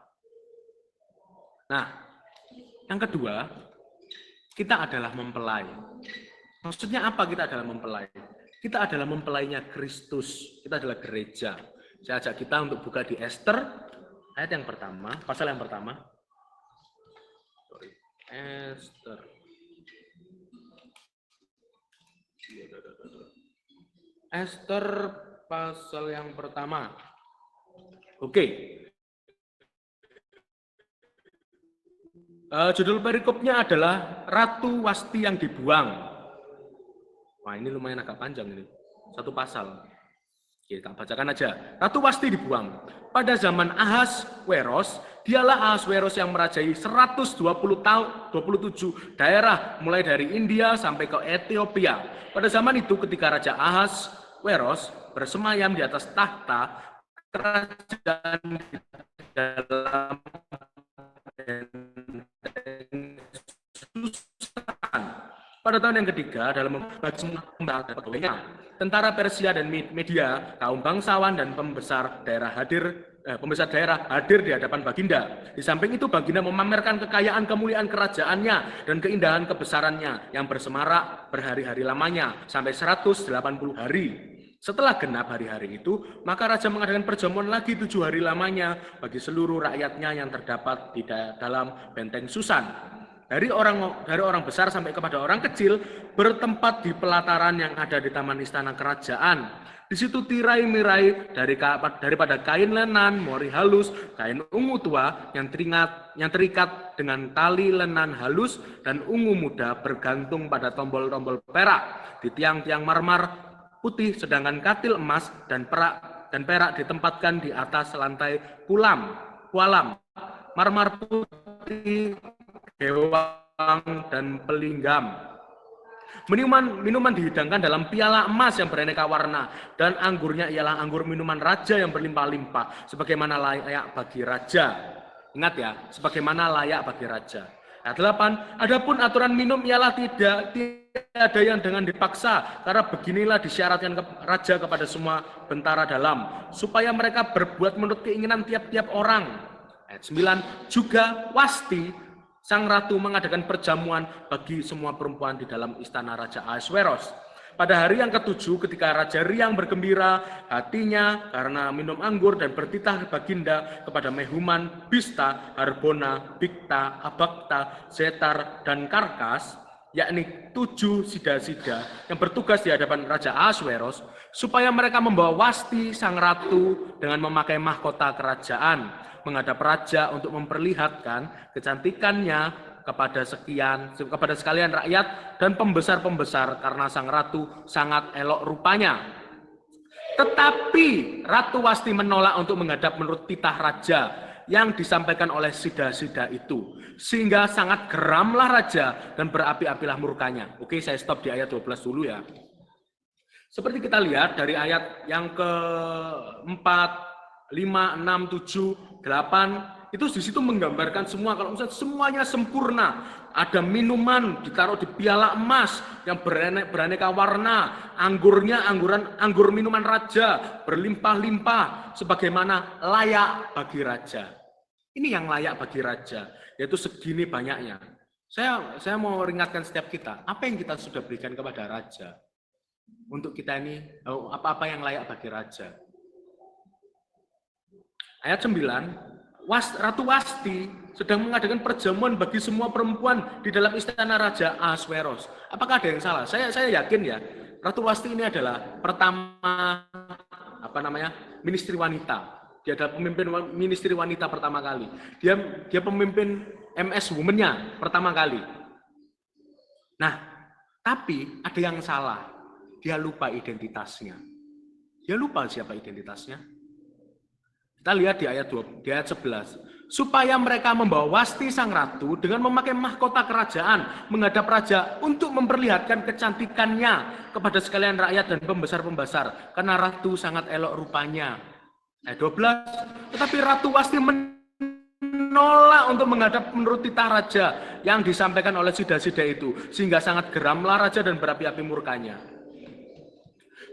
Nah, yang kedua, kita adalah mempelai. Maksudnya apa kita adalah mempelai? Kita adalah mempelainya Kristus. Kita adalah gereja. Saya ajak kita untuk buka di Ester, ayat yang pertama, pasal yang pertama. Ester pasal yang pertama. Oke. Judul perikopnya adalah Ratu Wasti yang dibuang. Wah ini lumayan agak panjang ini, satu pasal. Kita bacakan aja. Ratu Wasti dibuang. Pada zaman Ahasweros, dialah Ahasweros yang merajai 127 daerah mulai dari India sampai ke Ethiopia. Pada zaman itu ketika Raja Ahasweros bersemayam di atas tahta, kerajaan di dalam pada tahun yang ketiga dalam membagi semua pegawainya, tentara Persia dan Media, kaum bangsawan dan pembesar daerah hadir di hadapan Baginda. Di samping itu Baginda memamerkan kekayaan kemuliaan kerajaannya dan keindahan kebesarannya yang bersemarak berhari-hari lamanya sampai 180 hari. Setelah genap hari-hari itu, maka Raja mengadakan perjamuan lagi 7 hari lamanya bagi seluruh rakyatnya yang terdapat di dalam benteng Susan. Dari orang besar sampai kepada orang kecil bertempat di pelataran yang ada di taman istana kerajaan. Di situ tirai-mirai daripada kain lenan, mori halus, kain ungu tua yang terikat dengan tali lenan halus dan ungu muda bergantung pada tombol-tombol perak di tiang-tiang marmer putih, sedangkan katil emas dan perak ditempatkan di atas lantai kualam marmer putih, gewang dan pelinggam. Minuman dihidangkan dalam piala emas yang beraneka warna dan anggurnya ialah anggur minuman raja yang berlimpah-limpah sebagaimana layak bagi raja. Ingat ya, sebagaimana layak bagi raja. Ayat 8, adapun aturan minum ialah tidak ada yang dengan dipaksa, karena beginilah disyaratkan raja kepada semua bentara dalam, supaya mereka berbuat menurut keinginan tiap-tiap orang. Ayat 9, juga Wasti sang ratu mengadakan perjamuan bagi semua perempuan di dalam istana Raja Ahasweros. Pada hari yang ketujuh ketika Raja riang bergembira hatinya karena minum anggur dan bertitah Baginda kepada Mehuman, Bista, Harbona, Bikta, Abakta, Zetar, dan Karkas, yakni 7 sida-sida yang bertugas di hadapan Raja Ahasweros, supaya mereka membawa Wasti sang ratu dengan memakai mahkota kerajaan menghadap raja untuk memperlihatkan kecantikannya kepada sekalian rakyat dan pembesar-pembesar karena sang ratu sangat elok rupanya. Tetapi Ratu Wasti menolak untuk menghadap menurut titah raja. yang disampaikan oleh sida-sida itu. Sehingga sangat geramlah raja dan berapi-apilah murkanya. Oke, saya stop di ayat 12 dulu ya. Seperti kita lihat dari ayat yang ke-4, 5, 6, 7, 8, itu di situ menggambarkan semua, kalau misalnya semuanya sempurna. Ada minuman ditaruh di piala emas yang beraneka warna, anggurnya anggur minuman raja, berlimpah-limpah, sebagaimana layak bagi raja. Ini yang layak bagi raja, yaitu segini banyaknya. Saya mau ingatkan setiap kita, apa yang kita sudah berikan kepada raja? Untuk kita ini, apa-apa yang layak bagi raja. Ayat 9, Ratu Wasti sedang mengadakan perjamuan bagi semua perempuan di dalam istana Raja Ahasveros. Apakah ada yang salah? Saya yakin ya, Ratu Wasti ini adalah pertama ministri wanita. Dia adalah pemimpin ministri wanita pertama kali. Dia pemimpin MS Women-nya pertama kali. Nah, tapi ada yang salah. Dia lupa identitasnya. Dia lupa siapa identitasnya. Kita lihat di ayat 11. Supaya mereka membawa Wasti sang ratu dengan memakai mahkota kerajaan menghadap raja untuk memperlihatkan kecantikannya kepada sekalian rakyat dan pembesar-pembesar. Karena ratu sangat elok rupanya. Ayat 12. Tetapi Ratu Wasti menolak untuk menghadap menurut titah raja yang disampaikan oleh sida-sida itu. Sehingga sangat geramlah raja dan berapi-api murkanya.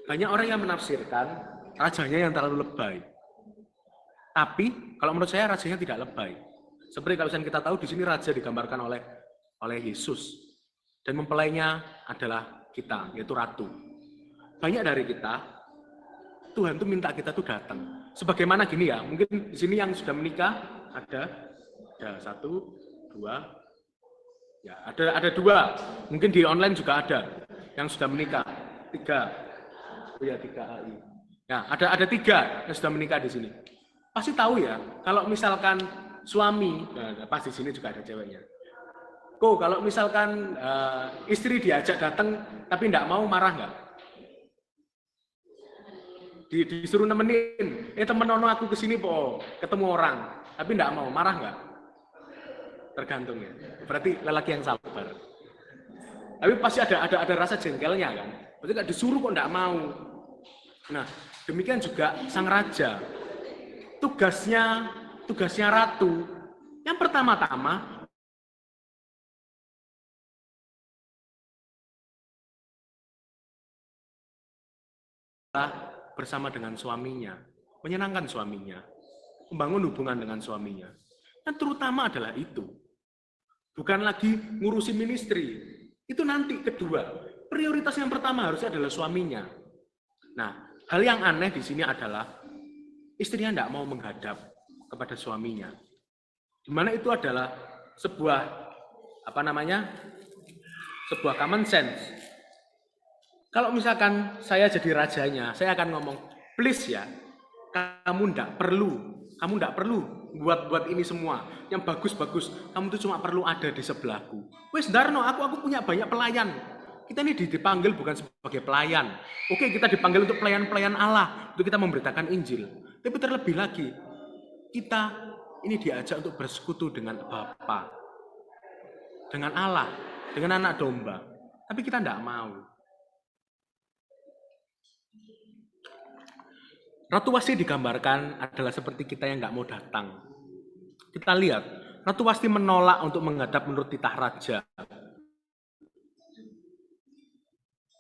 Banyak orang yang menafsirkan rajanya yang terlalu lebay. Tapi kalau menurut saya rajanya tidak lebay. Seperti kalau kita tahu di sini raja digambarkan oleh Yesus dan mempelainya adalah kita, yaitu ratu. Banyak dari kita, Tuhan tuh minta kita tuh datang. Sebagaimana gini ya, mungkin di sini yang sudah menikah ada 1, 2, ya ada 2. Mungkin di online juga ada yang sudah menikah 3. Oh ya 3 AI. Ya ada 3 yang sudah menikah di sini. Pasti tahu ya, kalau misalkan suami, pas di sini juga ada ceweknya. Kalau misalkan istri diajak datang tapi enggak mau, marah enggak? Disuruh nemenin, temen nono aku kesini po, ketemu orang, tapi enggak mau, marah enggak? Tergantung ya. Berarti lelaki yang sabar. Tapi pasti ada rasa jengkelnya kan. Berarti enggak disuruh kok enggak mau. Nah, demikian juga sang raja. Tugasnya ratu yang pertama-tama bersama dengan suaminya, menyenangkan suaminya, membangun hubungan dengan suaminya. Dan terutama adalah itu. Bukan lagi ngurusi ministry. Itu nanti kedua. Prioritas yang pertama harusnya adalah suaminya. Nah, hal yang aneh di sini adalah istrinya tidak mau menghadap kepada suaminya. Di mana itu adalah sebuah sebuah common sense. Kalau misalkan saya jadi rajanya, saya akan ngomong, please ya, kamu tidak perlu buat ini semua yang bagus-bagus. Kamu tuh cuma perlu ada di sebelahku. Wes Darno, aku punya banyak pelayan. Kita ini dipanggil bukan sebagai pelayan. Oke, kita dipanggil untuk pelayan-pelayan Allah, untuk kita memberitakan Injil. Tapi terlebih lagi, kita ini diajak untuk bersekutu dengan Bapa, dengan Allah, dengan anak domba. Tapi kita tidak mau. Ratu Wasti digambarkan adalah seperti kita yang nggak mau datang. Kita lihat, Ratu Wasti menolak untuk menghadap menurut titah raja.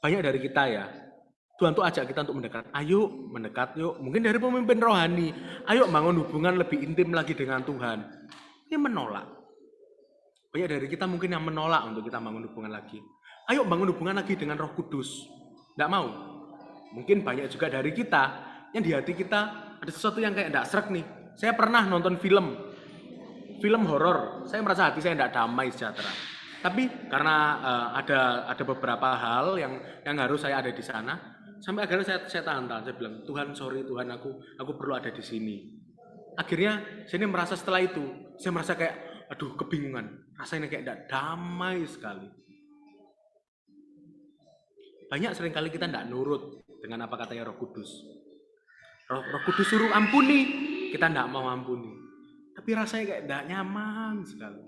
Banyak dari kita ya, Tuhan tuh ajak kita untuk mendekat. Ayo mendekat yuk. Mungkin dari pemimpin rohani. Ayo bangun hubungan lebih intim lagi dengan Tuhan. Ini menolak. Banyak dari kita mungkin yang menolak untuk kita bangun hubungan lagi. Ayo bangun hubungan lagi dengan Roh Kudus. Tidak mau. Mungkin banyak juga dari kita yang di hati kita ada sesuatu yang kayak tidak sreg nih. Saya pernah nonton film horor. Saya merasa hati saya tidak damai sejahtera. Tapi karena ada beberapa hal yang harus saya ada di sana, sampai akhirnya saya tahan. Saya bilang, Tuhan sorry Tuhan, aku perlu ada di sini. Akhirnya saya merasa setelah itu, saya merasa kayak, aduh kebingungan, rasanya kayak tidak damai sekali. Banyak seringkali kita tidak nurut dengan apa katanya Roh Kudus. Roh Kudus suruh ampuni, kita tidak mau ampuni. Tapi tapi rasanya kayak tidak nyaman sekali.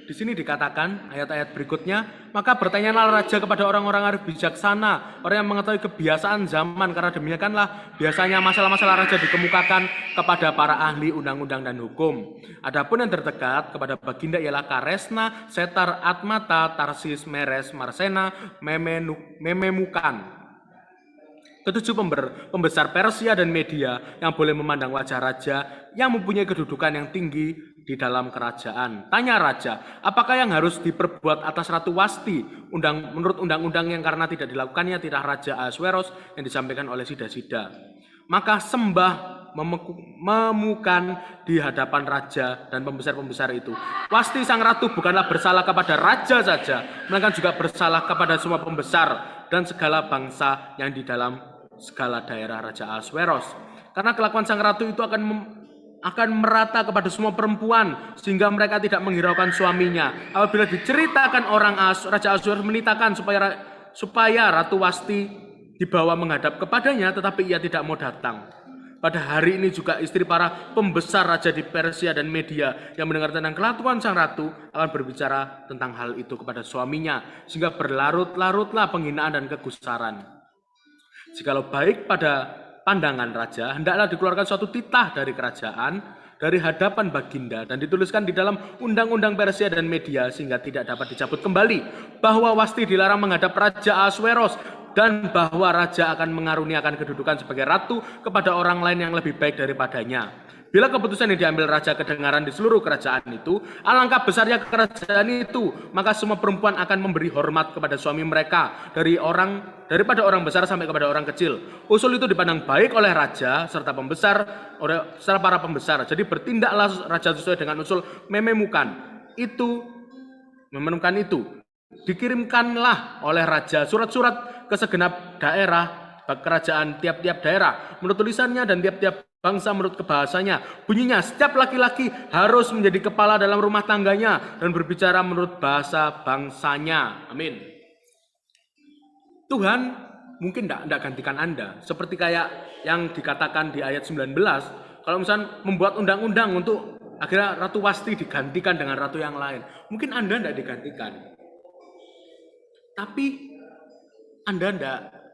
Di sini dikatakan ayat-ayat berikutnya, maka bertanyalah raja kepada orang-orang arif bijaksana, orang yang mengetahui kebiasaan zaman, karena demikianlah biasanya masalah-masalah raja dikemukakan kepada para ahli undang-undang dan hukum. Adapun yang terdekat kepada baginda ialah Karesna, Setar, Atmata, Tarsis, Meres, Marsena, Mememukan. Ketujuh pembesar Persia dan Media yang boleh memandang wajah raja yang mempunyai kedudukan yang tinggi di dalam kerajaan. Tanya raja, apakah yang harus diperbuat atas Ratu Wasti menurut undang-undang yang karena tidak dilakukannya tirah Raja Ahasweros yang disampaikan oleh Sida-Sida. Maka sembah memukan di hadapan raja dan pembesar-pembesar itu. Wasti sang ratu bukanlah bersalah kepada raja saja, melainkan juga bersalah kepada semua pembesar dan segala bangsa yang di dalam segala daerah Raja Ahasweros. Karena kelakuan sang ratu itu akan merata kepada semua perempuan sehingga mereka tidak menghiraukan suaminya. Apabila diceritakan orang Raja Ahasweros menitakan supaya Ratu Wasti dibawa menghadap kepadanya, tetapi ia tidak mau datang. Pada hari ini juga istri para pembesar raja di Persia dan Media yang mendengar tentang kelakuan sang ratu akan berbicara tentang hal itu kepada suaminya, sehingga berlarut-larutlah penghinaan dan kegusaran. Jikalau baik pada pandangan raja, hendaklah dikeluarkan suatu titah dari kerajaan, dari hadapan baginda, dan dituliskan di dalam undang-undang Persia dan Media, sehingga tidak dapat dicabut kembali, bahwa Wasti dilarang menghadap Raja Ahasweros, dan bahwa raja akan mengaruniakan kedudukan sebagai ratu kepada orang lain yang lebih baik daripadanya. Bila keputusan yang diambil raja kedengaran di seluruh kerajaan itu, alangkah besarnya kerajaan itu, maka semua perempuan akan memberi hormat kepada suami mereka, daripada orang besar sampai kepada orang kecil. Usul itu dipandang baik oleh raja serta para pembesar. Jadi bertindaklah raja sesuai dengan usul mememukan itu. Dikirimkanlah oleh raja surat-surat ke segenap daerah kerajaan tiap-tiap daerah menurut tulisannya dan tiap-tiap bangsa menurut kebahasanya. Bunyinya, setiap laki-laki harus menjadi kepala dalam rumah tangganya dan berbicara menurut bahasa bangsanya. Amin. Tuhan mungkin tidak gantikan Anda. Seperti kayak yang dikatakan di ayat 19. Kalau misalnya membuat undang-undang untuk akhirnya Ratu Wasti digantikan dengan ratu yang lain. Mungkin Anda tidak digantikan. Tapi Anda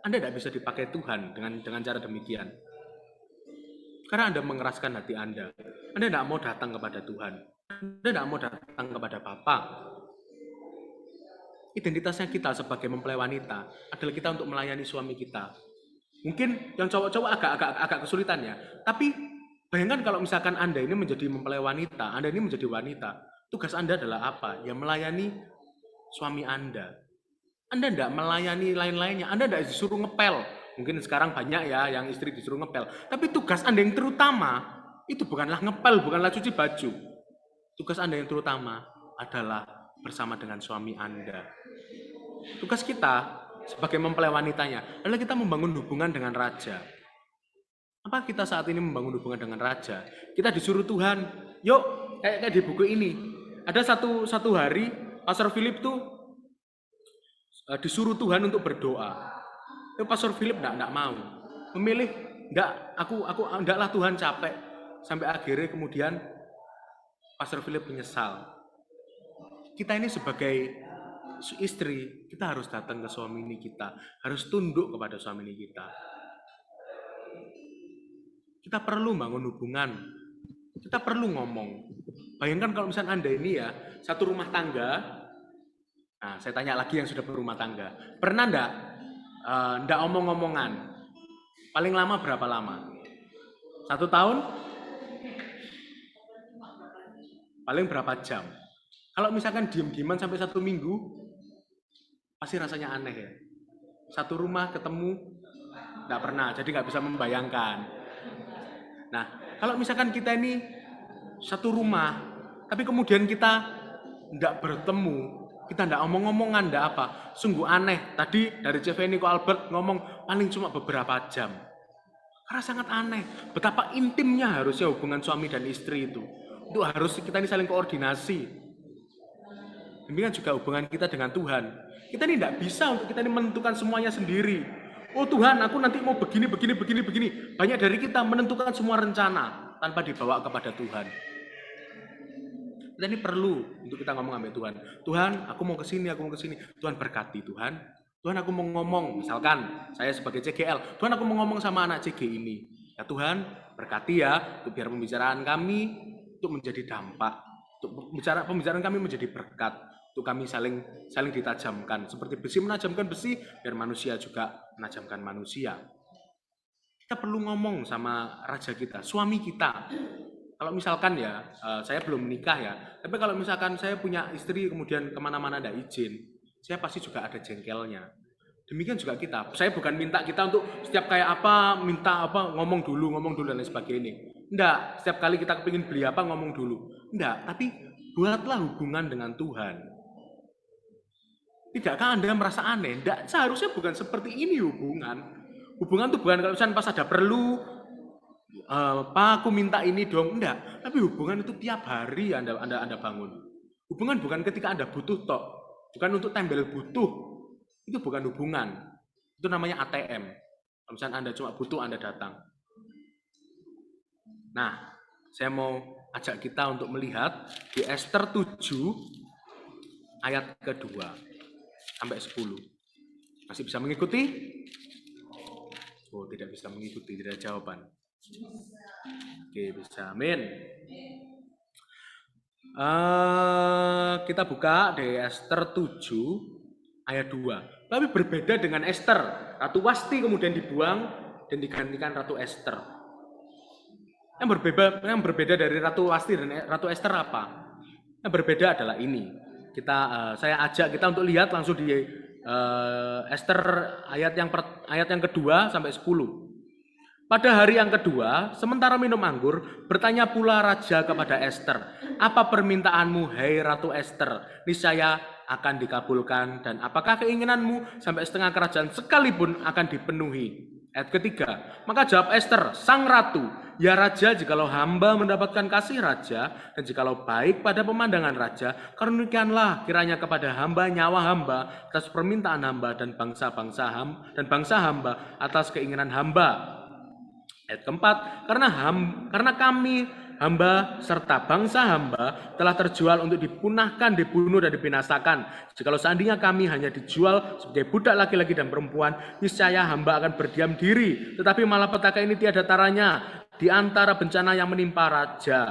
tidak bisa dipakai Tuhan dengan cara demikian. Karena Anda mengeraskan hati Anda. Anda tidak mau datang kepada Tuhan. Anda tidak mau datang kepada Bapa. Identitasnya kita sebagai mempelai wanita adalah kita untuk melayani suami kita. Mungkin yang cowok-cowok agak kesulitan ya. Tapi bayangkan kalau misalkan Anda ini menjadi mempelai wanita, Anda ini menjadi wanita. Tugas Anda adalah apa? Ya melayani suami Anda. Anda tidak melayani lain-lainnya. Anda tidak disuruh ngepel. Mungkin sekarang banyak ya yang istri disuruh ngepel. Tapi tugas Anda yang terutama itu bukanlah ngepel, bukanlah cuci baju. Tugas Anda yang terutama adalah bersama dengan suami Anda. Tugas kita sebagai mempelai wanitanya adalah kita membangun hubungan dengan raja. Apa kita saat ini membangun hubungan dengan raja? Kita disuruh Tuhan, yuk kayak di buku ini. Ada satu hari Pastor Philip tuh disuruh Tuhan untuk berdoa. Pastor Philip enggak mau. Memilih aku enggaklah Tuhan, capek. Sampai akhirnya kemudian Pastor Philip menyesal. Kita ini sebagai istri, kita harus datang ke suami kita, harus tunduk kepada suami kita. Kita perlu bangun hubungan. Kita perlu ngomong. Bayangkan kalau misalnya Anda ini ya, satu rumah tangga. Nah, saya tanya lagi yang sudah berumah tangga. Pernah enggak omong-omongan? Paling lama berapa lama? 1 tahun? Paling berapa jam? Kalau misalkan diem-dieman sampai 1 minggu, pasti rasanya aneh ya. Satu rumah ketemu, enggak pernah, jadi enggak bisa membayangkan. Nah, kalau misalkan kita ini satu rumah, tapi kemudian kita enggak bertemu, kita enggak omong-omongan, enggak apa. Sungguh aneh. Tadi dari CV Nico Albert ngomong paling cuma beberapa jam. Karena sangat aneh. Betapa intimnya harusnya hubungan suami dan istri itu. Itu harus kita ini saling koordinasi. Demikian juga hubungan kita dengan Tuhan. Kita ini enggak bisa untuk kita ini menentukan semuanya sendiri. Oh Tuhan, aku nanti mau begini. Banyak dari kita menentukan semua rencana. tanpa dibawa kepada Tuhan. Kita ini perlu untuk kita ngomong sama Tuhan. Tuhan, aku mau ke sini, aku mau ke sini. Tuhan berkati Tuhan. Tuhan, aku mau ngomong, misalkan saya sebagai CGL, Tuhan, aku mau ngomong sama anak CG ini. Ya Tuhan, berkati ya, untuk biar pembicaraan kami untuk menjadi dampak, untuk pembicaraan kami menjadi berkat, untuk kami saling ditajamkan. Seperti besi menajamkan besi, biar manusia juga menajamkan manusia. Kita perlu ngomong sama raja kita, suami kita. Kalau misalkan ya, saya belum menikah ya, tapi kalau misalkan saya punya istri kemudian kemana-mana ada izin, saya pasti juga ada jengkelnya. Demikian juga kita. Saya bukan minta kita untuk setiap kayak apa, minta apa, ngomong dulu dan lain sebagainya. Enggak, setiap kali kita kepingin beli apa, ngomong dulu. Enggak, tapi buatlah hubungan dengan Tuhan. Tidakkah Anda merasa aneh? Enggak, seharusnya bukan seperti ini hubungan. Hubungan tuh bukan kalau misalnya pas ada perlu, Pak, aku minta ini dong. Enggak, tapi hubungan itu tiap hari Anda bangun. Hubungan bukan ketika Anda butuh tok. Bukan untuk tembel butuh. Itu bukan hubungan. Itu namanya ATM. Kalau misalnya Anda cuma butuh, Anda datang. Nah, saya mau ajak kita untuk melihat di Ester 7 ayat kedua sampai 10. Masih bisa mengikuti? Oh, tidak bisa mengikuti, tidak ada jawaban. Oke, bisa. Amin. Kita buka di Ester 7 ayat 2. Tapi berbeda dengan Ester. Ratu Wasti kemudian dibuang dan digantikan Ratu Ester. Yang berbeda dari Ratu Wasti dan Ratu Ester apa? Yang berbeda adalah ini. Saya ajak kita untuk lihat langsung di Ester ayat yang kedua sampai 10. Pada hari yang kedua, sementara minum anggur, bertanya pula raja kepada Ester, "Apa permintaanmu, hai Ratu Ester? Niscaya akan dikabulkan, dan apakah keinginanmu sampai setengah kerajaan sekalipun akan dipenuhi?" Ayat ketiga, maka jawab Ester, "Sang Ratu, ya Raja, jikalau hamba mendapatkan kasih Raja, dan jikalau baik pada pemandangan Raja, karuniakanlah kiranya kepada hamba nyawa hamba atas permintaan hamba dan bangsa hamba atas keinginan hamba." Ayat keempat, karena kami hamba serta bangsa hamba telah terjual untuk dipunahkan, dibunuh dan dibinasakan. Jikalau seandainya kami hanya dijual sebagai budak laki-laki dan perempuan, niscaya hamba akan berdiam diri. Tetapi malapetaka ini tiada taranya di antara bencana yang menimpa raja.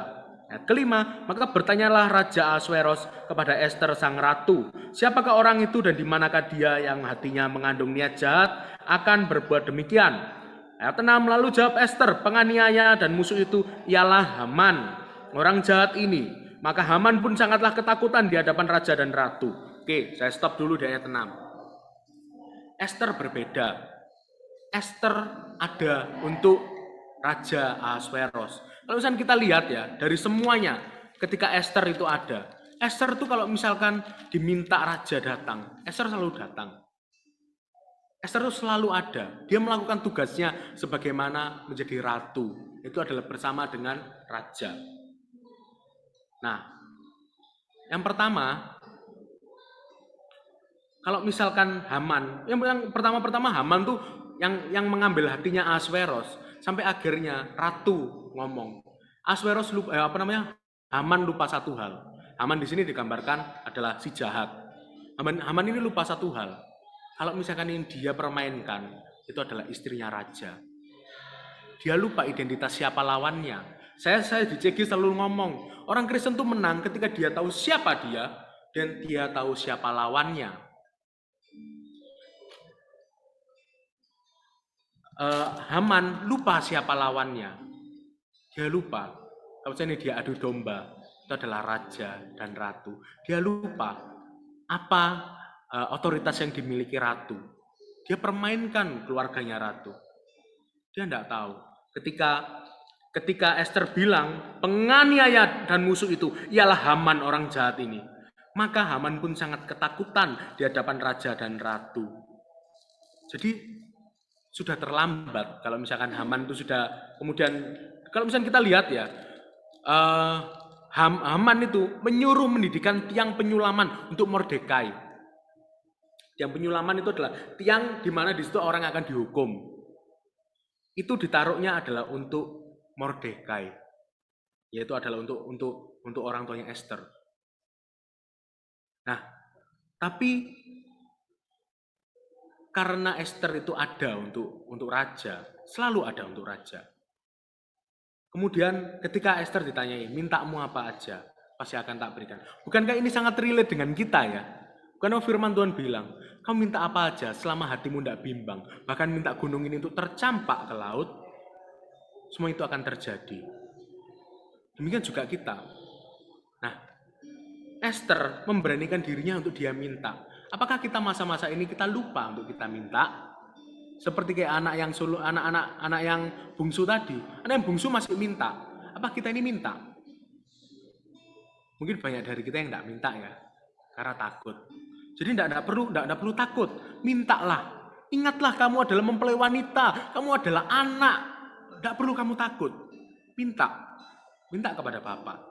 Ayat kelima, maka bertanyalah Raja Ahasweros kepada Ester sang ratu, siapakah orang itu dan di manakah dia yang hatinya mengandung niat jahat akan berbuat demikian? Ayat 6, lalu jawab Ester, penganiaya dan musuh itu ialah Haman, orang jahat ini. Maka Haman pun sangatlah ketakutan di hadapan raja dan ratu. Oke, saya stop dulu di ayat 6. Ester berbeda. Ester ada untuk Raja Ahasweros. Kalau misalnya kita lihat ya, dari semuanya ketika Ester itu ada. Ester itu kalau misalkan diminta raja datang, Ester selalu datang. Ester itu selalu ada. Dia melakukan tugasnya sebagaimana menjadi ratu. Itu adalah bersama dengan raja. Nah, yang pertama, kalau misalkan Haman, yang pertama Haman tuh yang mengambil hatinya Ahasweros sampai akhirnya ratu ngomong. Ahasweros Haman lupa satu hal. Haman di sini digambarkan adalah si jahat. Haman ini lupa satu hal. Kalau misalkan yang dia permainkan itu adalah istrinya raja. Dia lupa identitas siapa lawannya. Saya di CG selalu ngomong, orang Kristen tuh menang ketika dia tahu siapa dia dan dia tahu siapa lawannya. Haman lupa siapa lawannya. Dia lupa. Kalau misalnya dia adu domba, itu adalah raja dan ratu. Dia lupa apa otoritas yang dimiliki ratu. Dia permainkan keluarganya ratu. Dia tidak tahu. Ketika Ester bilang penganiaya dan musuh itu ialah Haman orang jahat ini, maka Haman pun sangat ketakutan di hadapan raja dan ratu. Jadi sudah terlambat kalau misalkan Haman itu sudah kemudian, kalau misalkan kita lihat ya, Haman itu menyuruh mendirikan tiang penyulaman untuk Mordekai. Tiang penyulaman itu adalah tiang di mana di situ orang akan dihukum. Itu ditaruhnya adalah untuk Mordekai. yaitu adalah untuk orang tuanya Esther. Nah, tapi karena Esther itu ada untuk raja, selalu ada untuk raja. Kemudian ketika Esther ditanyai, mintamu apa aja, pasti akan tak berikan. Bukankah ini sangat relate dengan kita ya? Karena firman Tuhan bilang, kamu minta apa aja selama hatimu tidak bimbang. Bahkan minta gunung ini untuk tercampak ke laut, semua itu akan terjadi. Demikian juga kita. Nah, Esther memberanikan dirinya untuk dia minta. Apakah kita masa-masa ini kita lupa untuk kita minta? Seperti kayak anak yang bungsu tadi. Anak yang bungsu masih minta. Apa kita ini minta? Mungkin banyak dari kita yang tidak minta ya, karena takut. Jadi tidak perlu takut. Mintalah. Ingatlah kamu adalah mempelai wanita. Kamu adalah anak. Tidak perlu kamu takut. Minta. Minta kepada Bapa.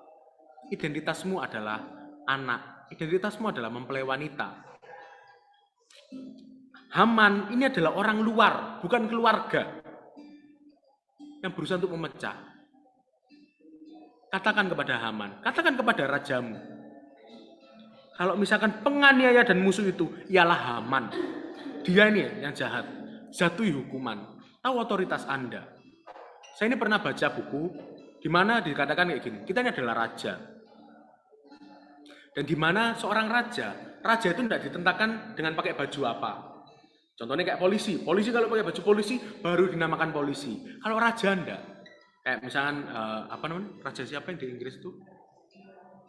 Identitasmu adalah anak. Identitasmu adalah mempelai wanita. Haman ini adalah orang luar, bukan keluarga yang berusaha untuk memecah. Katakan kepada Haman, katakan kepada rajamu. Kalau misalkan penganiaya dan musuh itu ialah Haman, dia ini yang jahat, jatuhi hukuman. Tahu otoritas Anda. Saya ini pernah baca buku di mana dikatakan kayak gini, kita ini adalah raja. Dan di mana seorang raja itu tidak ditentangkan dengan pakai baju apa. Contohnya kayak polisi kalau pakai baju polisi baru dinamakan polisi. Kalau raja enggak. Kayak misalkan raja siapa yang di Inggris itu?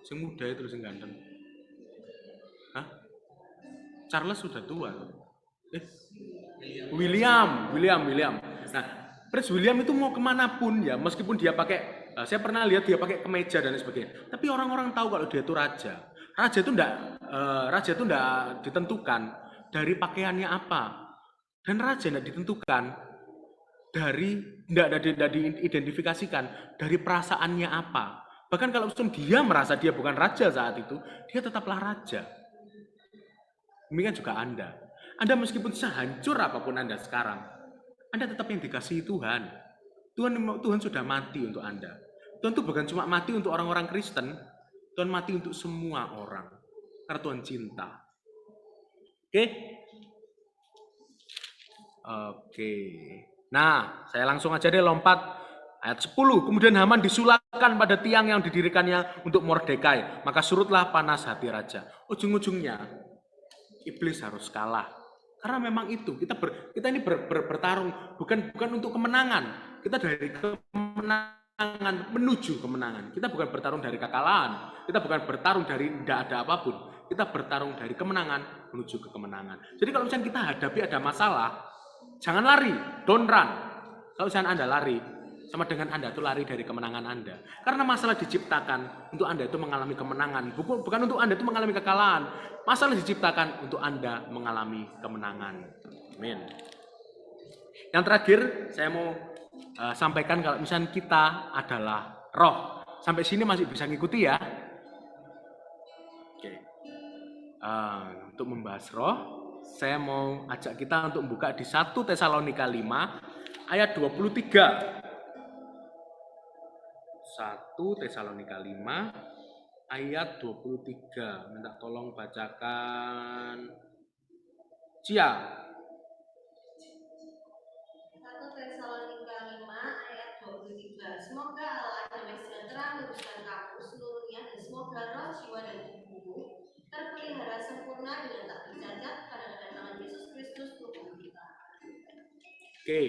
Yang muda itu yang ganteng. Hah? Charles sudah tua. William. Nah, Prince William itu mau kemanapun ya, meskipun dia pakai, saya pernah lihat dia pakai kemeja dan sebagainya. Tapi orang-orang tahu kalau dia itu raja. Raja itu enggak ditentukan dari pakaiannya apa. Dan raja tidak ditentukan tidak diidentifikasikan dari perasaannya apa. Bahkan kalau dia merasa dia bukan raja saat itu, dia tetaplah raja. Demikian juga Anda. Anda meskipun sehancur apapun Anda sekarang, Anda tetap yang dikasihi Tuhan. Tuhan sudah mati untuk Anda. Tuhan itu bukan cuma mati untuk orang-orang Kristen, Tuhan mati untuk semua orang. Karena Tuhan cinta. Oke. Nah, saya langsung aja deh lompat ayat 10. Kemudian Haman disulapkan pada tiang yang didirikannya untuk Mordekai. Maka surutlah panas hati raja. Ujung-ujungnya iblis harus kalah. Karena memang itu kita ini bertarung bukan untuk kemenangan. Kita dari kemenangan menuju kemenangan. Kita bukan bertarung dari kekalahan. Kita bukan bertarung dari tidak ada apapun. Kita bertarung dari kemenangan menuju ke kemenangan. Jadi kalau misalnya kita hadapi ada masalah, jangan lari, don't run. Kalau misalnya Anda lari, sama dengan Anda itu lari dari kemenangan Anda. Karena masalah diciptakan untuk Anda itu mengalami kemenangan, bukan untuk Anda itu mengalami kekalahan. Masalah diciptakan untuk Anda mengalami kemenangan. Amin. Yang terakhir, saya mau sampaikan kalau misalnya kita adalah roh. Sampai sini masih bisa ngikuti ya. Oke. Untuk membahas roh, saya mau ajak kita untuk membuka di 1 Tesalonika 5 ayat 23. 1 Tesalonika 5 ayat 23. Minta tolong bacakan. Cia. 1 Tesalonika 5 ayat 23. Semoga Allah damai sejahtera meluruskan kamu seluruhnya, dan semoga roh, jiwa, dan tubuhmu terpelihara sempurna dengan tak bercacat pada kedatangan Yesus Kristus Tuhan kita. Oke.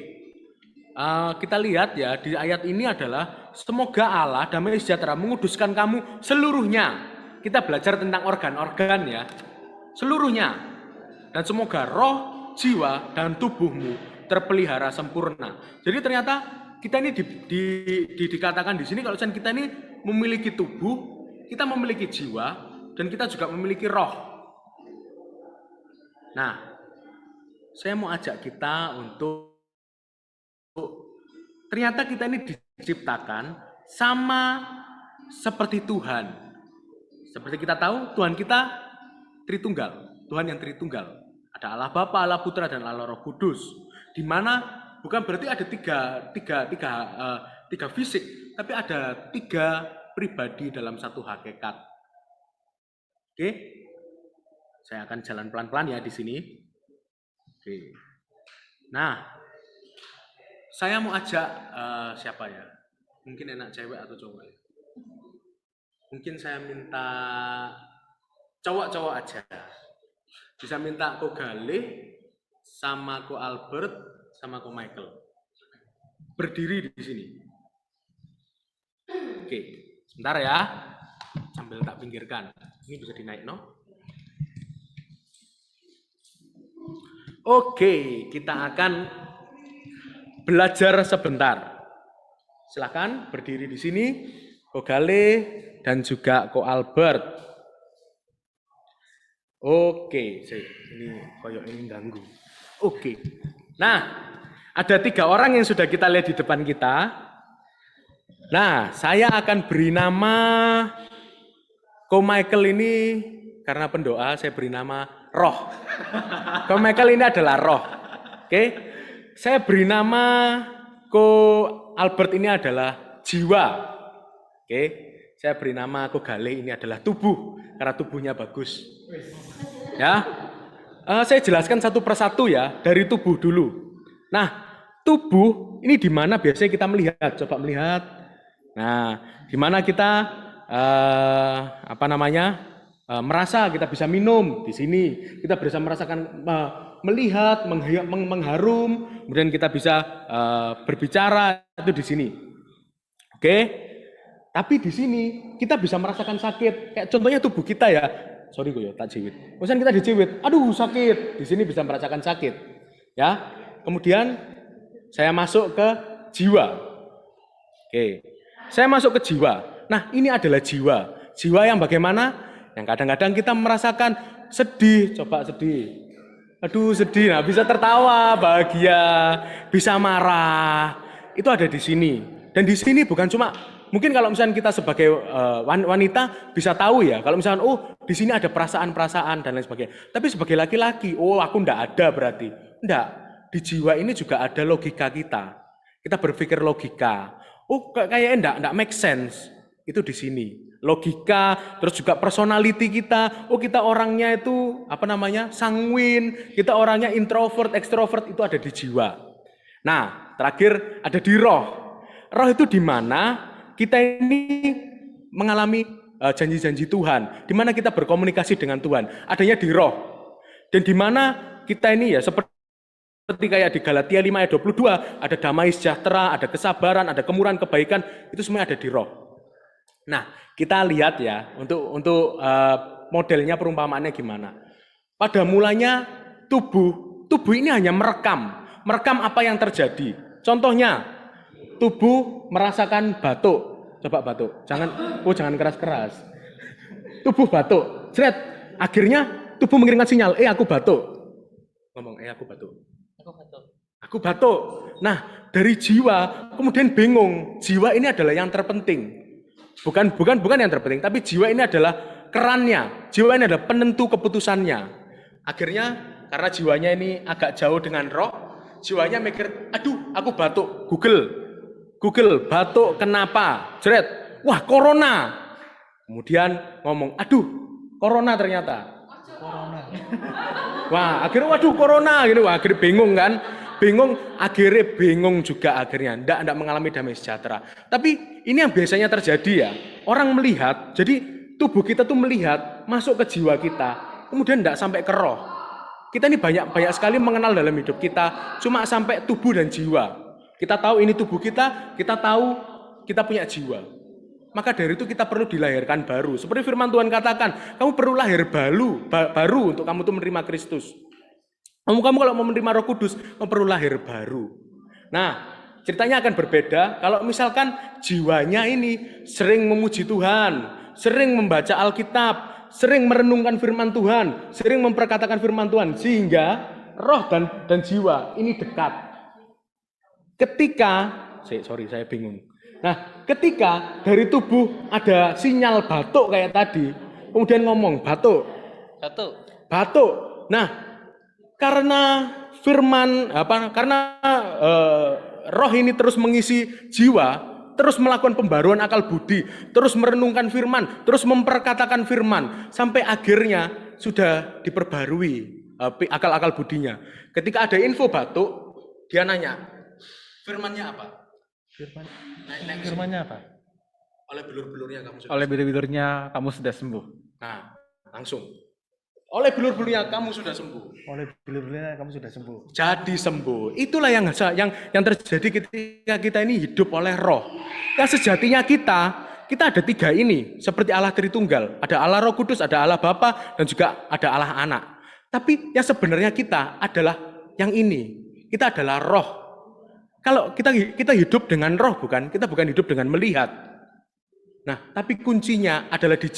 Kita lihat ya di ayat ini adalah semoga Allah damai sejahtera menguduskan kamu seluruhnya. Kita belajar tentang organ-organ ya, seluruhnya. Dan semoga roh, jiwa, dan tubuhmu terpelihara sempurna. Jadi ternyata kita ini dikatakan di sini kalau kita ini memiliki tubuh, kita memiliki jiwa, dan kita juga memiliki roh. Nah, saya mau ajak kita untuk ternyata kita ini diciptakan sama seperti Tuhan. Seperti kita tahu, Tuhan kita Tritunggal. Tuhan yang Tritunggal. Ada Allah Bapa, Allah Putra, dan Allah Roh Kudus. Di mana bukan berarti ada tiga fisik, tapi ada tiga pribadi dalam satu hakikat. Oke, saya akan jalan pelan-pelan ya di sini. Oke, nah, saya mau ajak siapa ya? Mungkin enak cewek atau cowok ya? Mungkin saya minta cowok-cowok aja. Bisa minta Ko Galih, sama Ko Albert, sama Ko Michael. Berdiri di sini. Oke, sebentar ya. Sambil tak pinggirkan. Ini bisa dinaik, no? Oke, kita akan belajar sebentar. Silakan berdiri di sini, Ko Galih dan juga Ko Albert. Oke, ini koyok ini ganggu. Oke, nah ada 3 orang yang sudah kita lihat di depan kita. Nah, saya akan beri nama Ko Michael ini karena pendoa saya beri nama Roh. Ko Michael ini adalah Roh. Oke, saya beri nama Ko Albert ini adalah jiwa. Oke, saya beri nama Ko Galih ini adalah tubuh karena tubuhnya bagus. Ya, saya jelaskan satu persatu ya dari tubuh dulu. Nah, tubuh ini di mana biasanya kita melihat? Coba melihat. Nah, di mana kita merasa kita bisa minum di sini. Kita bisa merasakan melihat, mengharum, kemudian kita bisa berbicara itu di sini. Oke. Tapi di sini kita bisa merasakan sakit. Kayak contohnya tubuh kita ya. Sorry gue ya, tak jiwit. Misalnya kita dijiwit, aduh sakit. Di sini bisa merasakan sakit. Ya. Kemudian saya masuk ke jiwa. Oke. Saya masuk ke jiwa. Nah, ini adalah jiwa. Jiwa yang bagaimana? Yang kadang-kadang kita merasakan sedih, coba sedih. Aduh sedih, nah bisa tertawa, bahagia, bisa marah. Itu ada di sini. Dan di sini bukan cuma mungkin kalau misalnya kita sebagai wanita bisa tahu ya, kalau misalnya oh di sini ada perasaan-perasaan dan lain sebagainya. Tapi sebagai laki-laki, oh aku ndak ada berarti. Ndak, di jiwa ini juga ada logika kita. Kita berpikir logika. Oh kayaknya ndak make sense. Itu di sini. Logika, terus juga personality kita. Oh kita orangnya itu sanguin. Kita orangnya introvert, ekstrovert itu ada di jiwa. Nah, terakhir ada di roh. Roh itu di mana kita ini mengalami janji-janji Tuhan, di mana kita berkomunikasi dengan Tuhan, adanya di roh. Dan di mana kita ini ya seperti kayak di Galatia 5 ayat 22, ada damai sejahtera, ada kesabaran, ada kemurahan, kebaikan, itu semua ada di roh. Nah, kita lihat ya untuk modelnya perumpamaannya gimana. Pada mulanya tubuh ini hanya merekam apa yang terjadi. Contohnya, tubuh merasakan batuk. Coba batuk. Jangan keras-keras. Tubuh batuk. Seret. Akhirnya tubuh mengirimkan sinyal, aku batuk. Ngomong, aku batuk. Aku batuk. Nah, dari jiwa kemudian bingung. Jiwa ini adalah yang terpenting. Bukan yang terpenting, tapi jiwa ini adalah kerannya. Jiwa ini adalah penentu keputusannya. Akhirnya karena jiwanya ini agak jauh dengan roh, jiwanya mikir, aduh aku batuk. Google, batuk kenapa? Jeret, wah corona. Kemudian ngomong, aduh corona ternyata. Corona. Wah akhirnya waduh corona gitu. Wah, akhirnya bingung kan? Akhirnya bingung juga akhirnya. Nggak mengalami damai sejahtera. Tapi ini yang biasanya terjadi ya. Orang melihat, jadi tubuh kita tuh melihat, masuk ke jiwa kita. Kemudian nggak sampai ke roh. Kita ini banyak sekali mengenal dalam hidup kita. Cuma sampai tubuh dan jiwa. Kita tahu ini tubuh kita tahu kita punya jiwa. Maka dari itu kita perlu dilahirkan baru. Seperti firman Tuhan katakan, kamu perlu lahir baru untuk kamu tuh menerima Kristus. Kamu kalau mau menerima Roh Kudus, kamu perlu lahir baru. Nah, ceritanya akan berbeda kalau misalkan jiwanya ini sering memuji Tuhan, sering membaca Alkitab, sering merenungkan firman Tuhan, sering memperkatakan firman Tuhan, sehingga roh dan jiwa ini dekat. Saya bingung. Nah, ketika dari tubuh ada sinyal batuk kayak tadi, kemudian ngomong batuk. Nah, karena firman karena roh ini terus mengisi jiwa, terus melakukan pembaruan akal budi, terus merenungkan firman, terus memperkatakan firman, sampai akhirnya sudah diperbarui akal-akal budinya. Ketika ada info batuk, dia nanya, firmannya apa? Firmannya apa? Oleh bilur-bilurnya kamu sudah Oleh bilur-bilurnya kamu sudah sembuh. Nah, langsung. Oleh bilur-bilurnya kamu sudah sembuh. Oleh bilur-bilurnya kamu sudah sembuh. Jadi sembuh. Itulah yang terjadi ketika kita ini hidup oleh roh. Yang sejatinya kita ada 3 ini. Seperti Allah Tritunggal. Ada Allah Roh Kudus, ada Allah Bapa, dan juga ada Allah Anak. Tapi yang sebenarnya kita adalah yang ini. Kita adalah roh. Kalau kita hidup dengan roh, kita bukan hidup dengan melihat. Nah, tapi kuncinya adalah di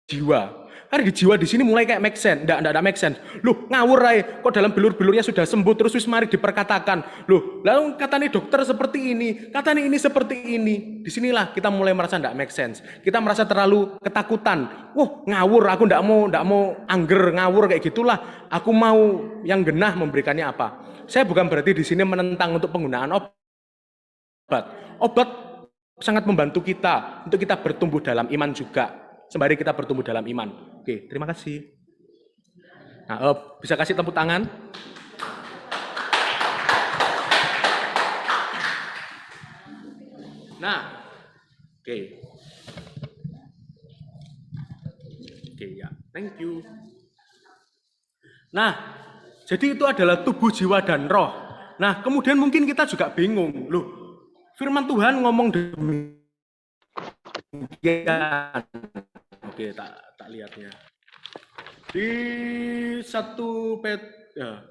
jiwa. Karena di jiwa di sini mulai kayak make sense, enggak make sense. Loh, ngawur aja, kok dalam bilur-bilurnya sudah sembuh terus wis mari diperkatakan. Loh, lalu katanya dokter seperti ini, katanya ini seperti ini. Disinilah kita mulai merasa enggak make sense. Kita merasa terlalu ketakutan. Wah, ngawur, aku enggak mau angger ngawur kayak gitulah. Aku mau yang genah memberikannya apa. Saya bukan berarti di sini menentang untuk penggunaan obat. Obat sangat membantu kita untuk kita bertumbuh dalam iman juga. Sembari kita bertumbuh dalam iman. Oke, terima kasih. Nah, bisa kasih tepuk tangan? Nah, oke. Oke, ya, thank you. Nah, jadi itu adalah tubuh, jiwa, dan roh. Nah, kemudian mungkin kita juga bingung. Loh, firman Tuhan ngomong demikian. Oke, tak lihatnya. Di 1 ya.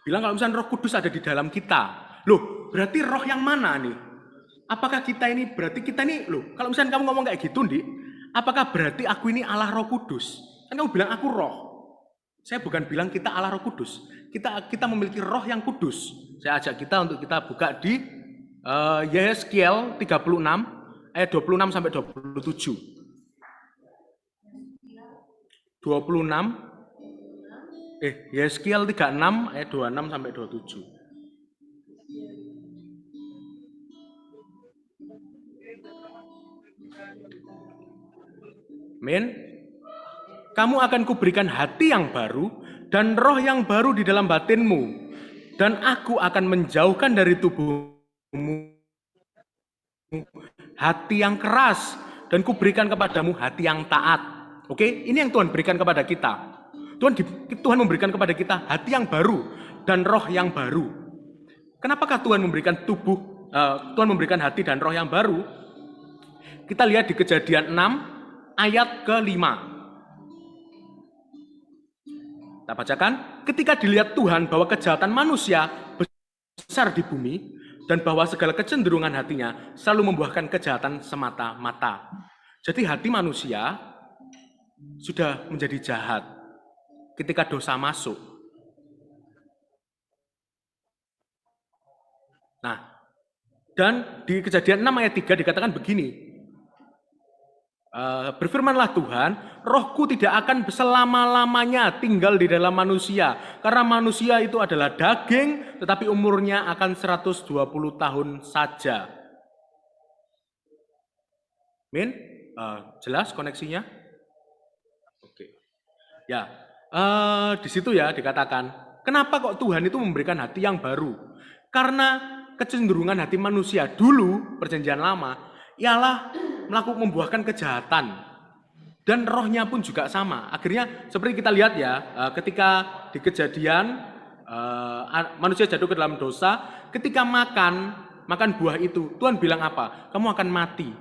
Bilang kalau misalnya Roh Kudus ada di dalam kita. Loh, berarti roh yang mana nih? Apakah kita ini berarti kita ini, loh, kalau misalnya kamu ngomong kayak gitu, Ndik, apakah berarti aku ini Allah Roh Kudus? Kan kamu bilang aku roh. Saya bukan bilang kita Allah Roh Kudus. Kita memiliki roh yang kudus. Saya ajak kita untuk kita buka di Yeskiel 36 ayat 26 sampai 27. 26 Yeskiel 36 ayat 26 sampai 27. Amin. Kamu akan kuberikan hati yang baru dan roh yang baru di dalam batinmu, dan aku akan menjauhkan dari tubuhmu hati yang keras, dan kuberikan kepadamu hati yang taat. Oke, ini yang Tuhan berikan kepada kita. Tuhan memberikan kepada kita hati yang baru dan roh yang baru. Kenapakah Tuhan memberikan Tuhan memberikan hati dan roh yang baru? Kita lihat di Kejadian 6 ayat ke-5. Kita bacakan, ketika dilihat Tuhan bahwa kejahatan manusia besar di bumi, dan bahwa segala kecenderungan hatinya selalu membuahkan kejahatan semata-mata. Jadi hati manusia sudah menjadi jahat ketika dosa masuk. Nah, dan di Kejadian 6 ayat 3 dikatakan begini, berfirmanlah Tuhan, rohku tidak akan selama-lamanya tinggal di dalam manusia, karena manusia itu adalah daging, tetapi umurnya akan 120 tahun saja. Amin? Jelas koneksinya? Oke. Ya, di situ ya dikatakan, kenapa kok Tuhan itu memberikan hati yang baru? Karena kecenderungan hati manusia dulu, perjanjian lama, ialah membuahkan kejahatan, dan rohnya pun juga sama. Akhirnya seperti kita lihat ya, ketika di Kejadian manusia jatuh ke dalam dosa, ketika makan buah itu, Tuhan bilang apa? Kamu akan mati.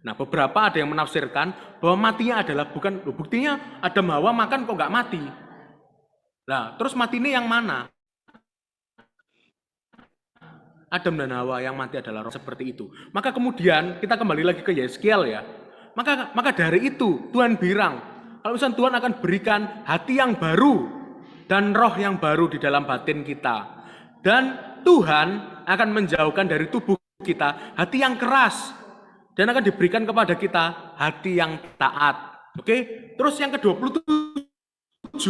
Nah, beberapa ada yang menafsirkan bahwa matinya adalah buktinya Adam Hawa makan kok nggak mati. Nah, terus mati ini yang mana? Adam dan Hawa yang mati adalah roh, seperti itu. Maka kemudian kita kembali lagi ke Yeskiel ya. Maka dari itu Tuhan bilang, kalau misalnya Tuhan akan berikan hati yang baru dan roh yang baru di dalam batin kita. Dan Tuhan akan menjauhkan dari tubuh kita hati yang keras, dan akan diberikan kepada kita hati yang taat. Oke? Terus yang ke-27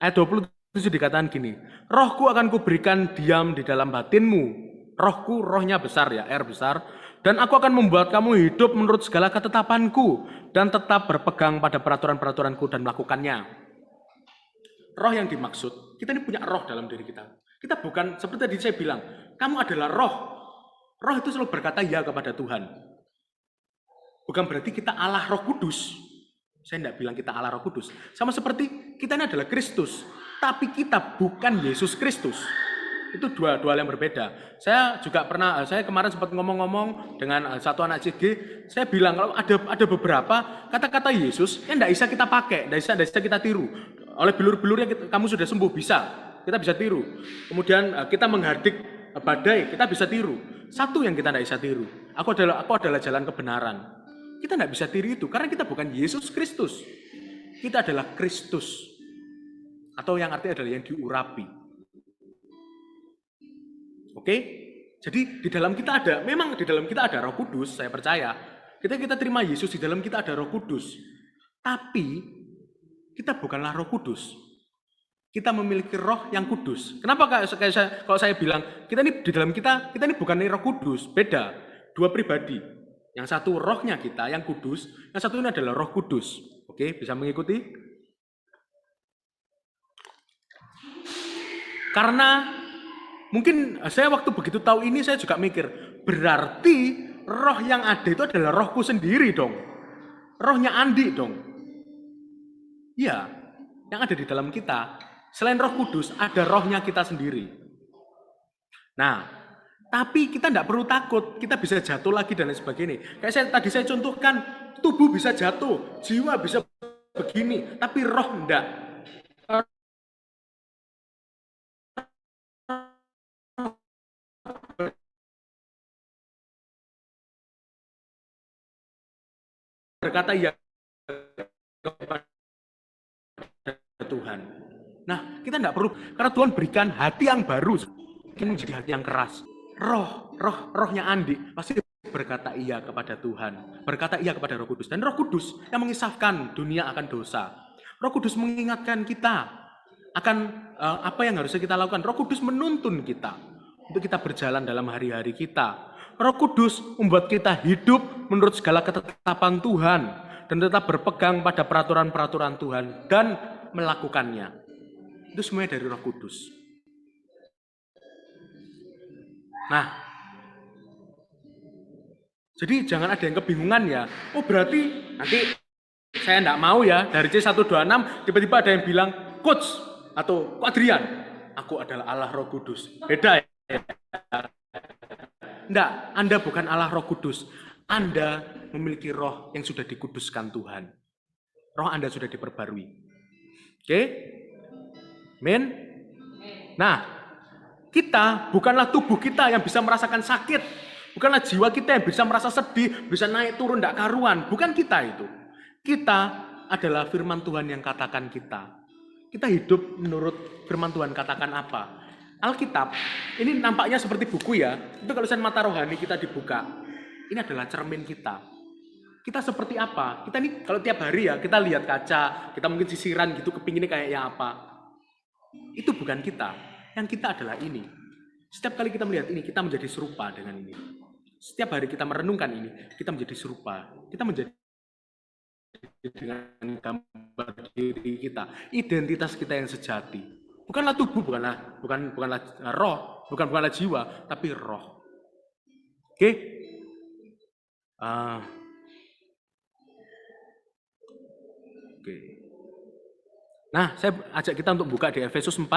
ayat 27 Itu dikatakan gini, rohku akan kuberikan diam di dalam batinmu. Rohku, rohnya besar ya, R besar. Dan aku akan membuat kamu hidup menurut segala ketetapanku. Dan tetap berpegang pada peraturan-peraturanku dan melakukannya. Roh yang dimaksud, kita ini punya roh dalam diri kita. Kita bukan, seperti tadi saya bilang, kamu adalah roh. Roh itu selalu berkata ya kepada Tuhan. Bukan berarti kita Allah Roh Kudus. Saya tidak bilang kita Allah Roh Kudus. Sama seperti kita ini adalah Kristus. Tapi kita bukan Yesus Kristus. Itu dua hal yang berbeda. Saya juga pernah, saya kemarin sempat ngomong-ngomong dengan satu anak CG, saya bilang kalau ada beberapa kata-kata Yesus yang tidak bisa kita pakai, tidak bisa kita tiru. Oleh bilur-bilurnya kamu sudah sembuh, bisa. Kita bisa tiru. Kemudian kita menghardik badai, kita bisa tiru. Satu yang kita tidak bisa tiru, aku adalah jalan kebenaran. Kita tidak bisa tiru itu, karena kita bukan Yesus Kristus. Kita adalah Kristus. Atau yang artinya adalah yang diurapi. Oke? Jadi di dalam kita ada, memang di dalam kita ada Roh Kudus, saya percaya. Kita terima Yesus, di dalam kita ada Roh Kudus. Tapi kita bukanlah Roh Kudus. Kita memiliki roh yang kudus. Kenapa kalau saya bilang, kita ini di dalam kita ini bukan Roh Kudus, beda. Dua pribadi. Yang satu rohnya kita, yang kudus, yang satu ini adalah Roh Kudus. Oke, bisa mengikuti? Karena mungkin saya waktu begitu tahu ini, saya juga mikir, berarti roh yang ada itu adalah rohku sendiri dong. Rohnya Andi dong. Iya, yang ada di dalam kita. Selain Roh Kudus, ada rohnya kita sendiri. Nah, tapi kita tidak perlu takut, kita bisa jatuh lagi dan lain sebagainya. Kayak tadi saya contohkan, tubuh bisa jatuh, jiwa bisa begini, tapi roh enggak. Berkata ya kepada Tuhan. Nah, kita tidak perlu, karena Tuhan berikan hati yang baru, ini menjadi hati yang keras. Rohnya Andi pasti berkata iya kepada Tuhan, berkata iya kepada Roh Kudus, dan Roh Kudus yang mengisahkan dunia akan dosa. Roh Kudus mengingatkan kita akan apa yang harusnya kita lakukan. Roh Kudus menuntun kita untuk kita berjalan dalam hari-hari kita. Roh Kudus membuat kita hidup menurut segala ketetapan Tuhan dan tetap berpegang pada peraturan-peraturan Tuhan dan melakukannya. Itu semuanya dari Roh Kudus. Nah, jadi jangan ada yang kebingungan ya. Oh berarti nanti saya tidak mau ya, dari C126 tiba-tiba ada yang bilang, Coach atau Adrian, aku adalah Allah Roh Kudus. Beda ya. Tidak, Anda bukan Allah Roh Kudus. Anda memiliki roh yang sudah dikuduskan Tuhan. Roh Anda sudah diperbarui. Oke? Amin? Nah, kita bukanlah tubuh kita yang bisa merasakan sakit. Bukanlah jiwa kita yang bisa merasa sedih, bisa naik turun, tidak karuan. Bukan kita itu. Kita adalah firman Tuhan yang katakan kita. Kita hidup menurut firman Tuhan katakan apa? Alkitab, ini nampaknya seperti buku ya. Itu kalau mata rohani kita dibuka. Ini adalah cermin kita. Kita seperti apa? Kita ini kalau tiap hari ya, kita lihat kaca, kita mungkin sisiran gitu, kepinginnya kayaknya apa. Itu bukan kita. Yang kita adalah ini. Setiap kali kita melihat ini, kita menjadi serupa dengan ini. Setiap hari kita merenungkan ini, kita menjadi serupa. Kita menjadi dengan gambar diri kita, identitas kita yang sejati. Bukanlah tubuh, bukanlah roh, bukanlah jiwa, tapi roh. Oke? Oke. Nah, saya ajak kita untuk buka di Efesus 4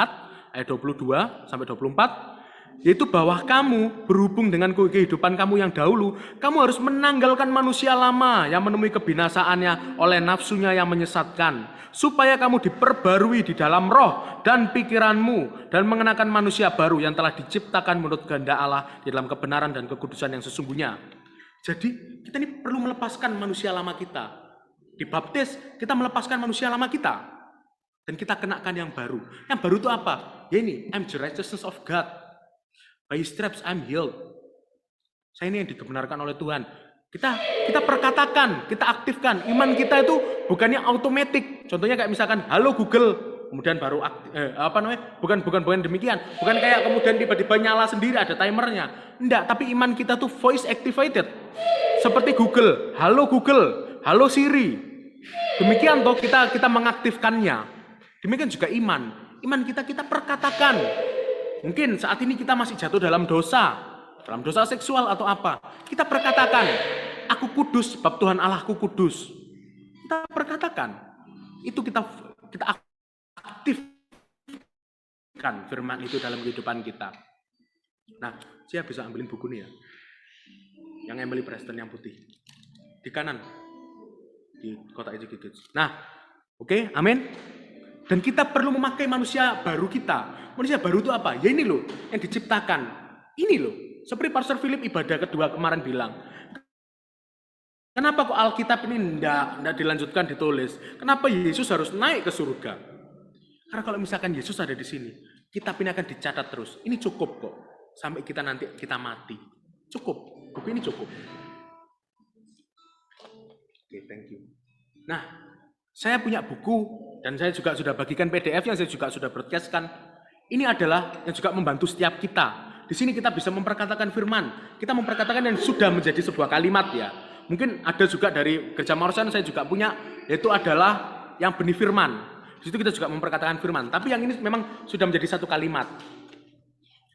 ayat 22 sampai 24. Yaitu bahwa kamu berhubung dengan kehidupan kamu yang dahulu, kamu harus menanggalkan manusia lama yang menemui kebinasaannya oleh nafsunya yang menyesatkan, supaya kamu diperbarui di dalam roh dan pikiranmu dan mengenakan manusia baru yang telah diciptakan menurut kehendak Allah di dalam kebenaran dan kekudusan yang sesungguhnya. Jadi kita ini perlu melepaskan manusia lama kita. Dibaptis, kita melepaskan manusia lama kita dan kita kenakan yang baru. Yang baru itu apa? Ya ini, I'm the righteousness of God. By His stripes I'm healed. Saya ini yang dibenarkan oleh Tuhan. Kita perkatakan, kita aktifkan. Iman kita itu bukannya automatic. Contohnya kayak misalkan, halo Google, kemudian baru bukan demikian, bukan kayak kemudian tiba-tiba nyala sendiri ada timernya. Enggak, tapi iman kita tuh voice activated. Seperti Google, halo Siri. Demikian toh kita mengaktifkannya. Demikian juga iman. Iman kita perkatakan. Mungkin saat ini kita masih jatuh dalam dosa seksual atau apa. Kita perkatakan, aku kudus sebab Tuhan Allahku kudus. Kita perkatakan. Itu kita aktifkan firman itu dalam kehidupan kita. Nah, saya bisa ambilin buku nih ya. Yang Emily Preston yang putih. Di kanan. Di kotak executed. Nah, oke, amin. Dan kita perlu memakai manusia baru kita. Manusia baru itu apa? Ya ini loh, yang diciptakan. Ini loh, seperti Pastor Philip ibadah kedua kemarin bilang. Kenapa kok Alkitab ini enggak dilanjutkan ditulis? Kenapa Yesus harus naik ke surga? Karena kalau misalkan Yesus ada di sini, kitab ini akan dicatat terus. Ini cukup kok. Sampai kita mati. Cukup. Buku ini cukup. Oke, thank you. Nah, saya punya buku dan saya juga sudah bagikan PDF yang saya juga sudah broadcastkan. Ini adalah yang juga membantu setiap kita. Di sini kita bisa memperkatakan firman. Kita memperkatakan yang sudah menjadi sebuah kalimat ya. Mungkin ada juga dari Gereja Morrison saya juga punya, yaitu adalah yang benih firman. Di situ kita juga memperkatakan firman. Tapi yang ini memang sudah menjadi satu kalimat.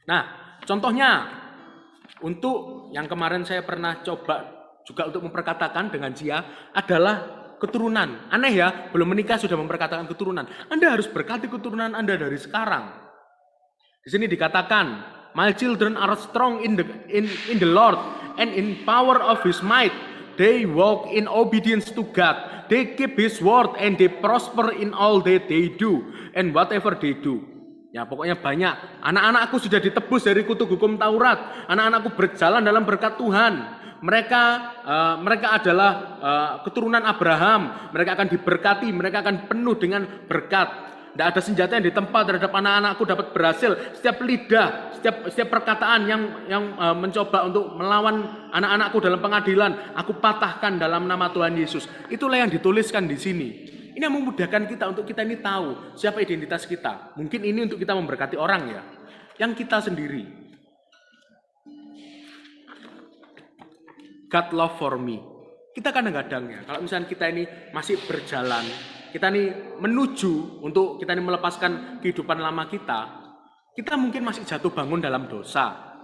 Nah, contohnya untuk yang kemarin saya pernah coba juga untuk memperkatakan dengan Cia adalah keturunan. Aneh ya, belum menikah sudah memperkatakan keturunan. Anda harus berkati keturunan Anda dari sekarang. Di sini dikatakan, my children are strong in the Lord and in power of His might. They walk in obedience to God. They keep His word and they prosper in all that they do and whatever they do. Ya pokoknya banyak. Anak-anakku sudah ditebus dari kutuk hukum Taurat. Anak-anakku berjalan dalam berkat Tuhan. Mereka adalah keturunan Abraham. Mereka akan diberkati. Mereka akan penuh dengan berkat. Tidak ada senjata yang ditempa terhadap anak-anakku dapat berhasil. Setiap lidah, setiap perkataan yang mencoba untuk melawan anak-anakku dalam pengadilan, aku patahkan dalam nama Tuhan Yesus. Itulah yang dituliskan di sini. Ini yang memudahkan kita untuk kita ini tahu siapa identitas kita. Mungkin ini untuk kita memberkati orang ya. Yang kita sendiri. God love for me. Kita kadang-kadang ya, kalau misalnya kita ini masih berjalan, kita ini menuju untuk kita ini melepaskan kehidupan lama kita mungkin masih jatuh bangun dalam dosa.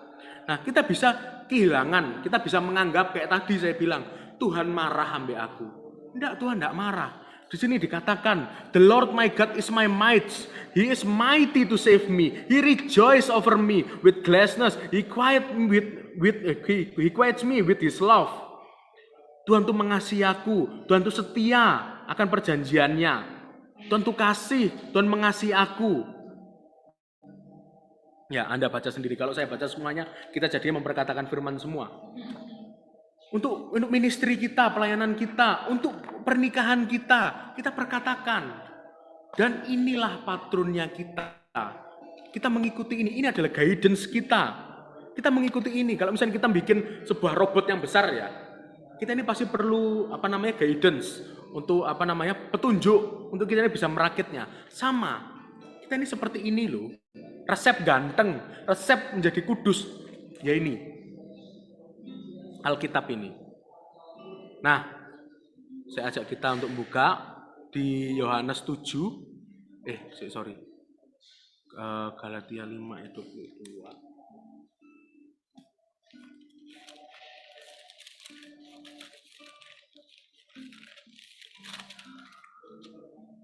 Nah, kita bisa kehilangan, kita bisa menganggap kayak tadi saya bilang, Tuhan marah sampai aku. Enggak, Tuhan enggak marah. Di sini dikatakan, the Lord my God is my might. He is mighty to save me. He rejoice over me with gladness. He quiets me with His love. Tuhan tuh mengasihi aku. Tuhan tuh setia akan perjanjiannya. Tuhan tuh kasih. Tuhan mengasihi aku. Ya, Anda baca sendiri. Kalau saya baca semuanya, kita jadinya memperkatakan firman semua. Untuk ministry kita, pelayanan kita, untuk pernikahan kita perkatakan. Dan inilah patronnya kita. Kita mengikuti ini. Ini adalah guidance kita. Kita mengikuti ini. Kalau misalnya kita bikin sebuah robot yang besar ya, kita ini pasti perlu guidance untuk petunjuk untuk kita ini bisa merakitnya. Sama. Kita ini seperti ini loh. Resep ganteng, resep menjadi kudus. Ya ini. Alkitab ini. Nah, saya ajak kita untuk buka di Yohanes 7. Galatia 5 itu 22.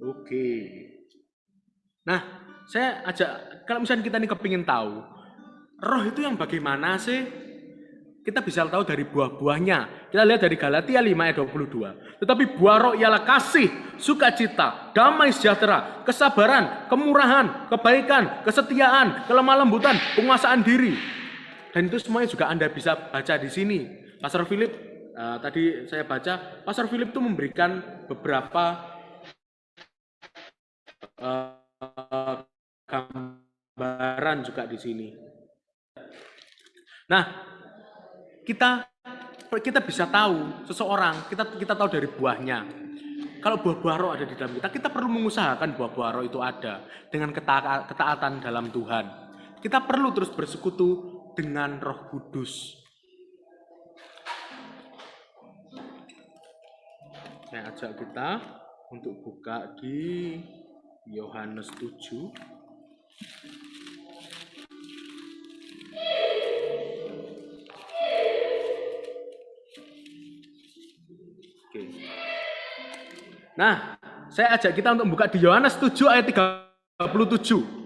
Oke. Nah, saya ajak, kalau misalnya kita ini kepingin tahu, roh itu yang bagaimana sih? Kita bisa tahu dari buah-buahnya. Kita lihat dari Galatia 5 ayat 22. Tetapi buah roh ialah kasih, sukacita, damai sejahtera, kesabaran, kemurahan, kebaikan, kesetiaan, kelemah lembutan, penguasaan diri. Dan itu semuanya juga Anda bisa baca di sini. Pastor Philip, tadi saya baca, Pastor Philip itu memberikan beberapa gambaran juga di sini. Nah, kita bisa tahu seseorang, kita tahu dari buahnya. Kalau buah-buah roh ada di dalam kita, kita perlu mengusahakan buah-buah roh itu ada dengan ketaatan dalam Tuhan. Kita perlu terus bersekutu dengan Roh Kudus. Saya ajak kita untuk buka di Yohanes 7. Oke. Nah, saya ajak kita untuk buka di Yohanes 7 ayat 37.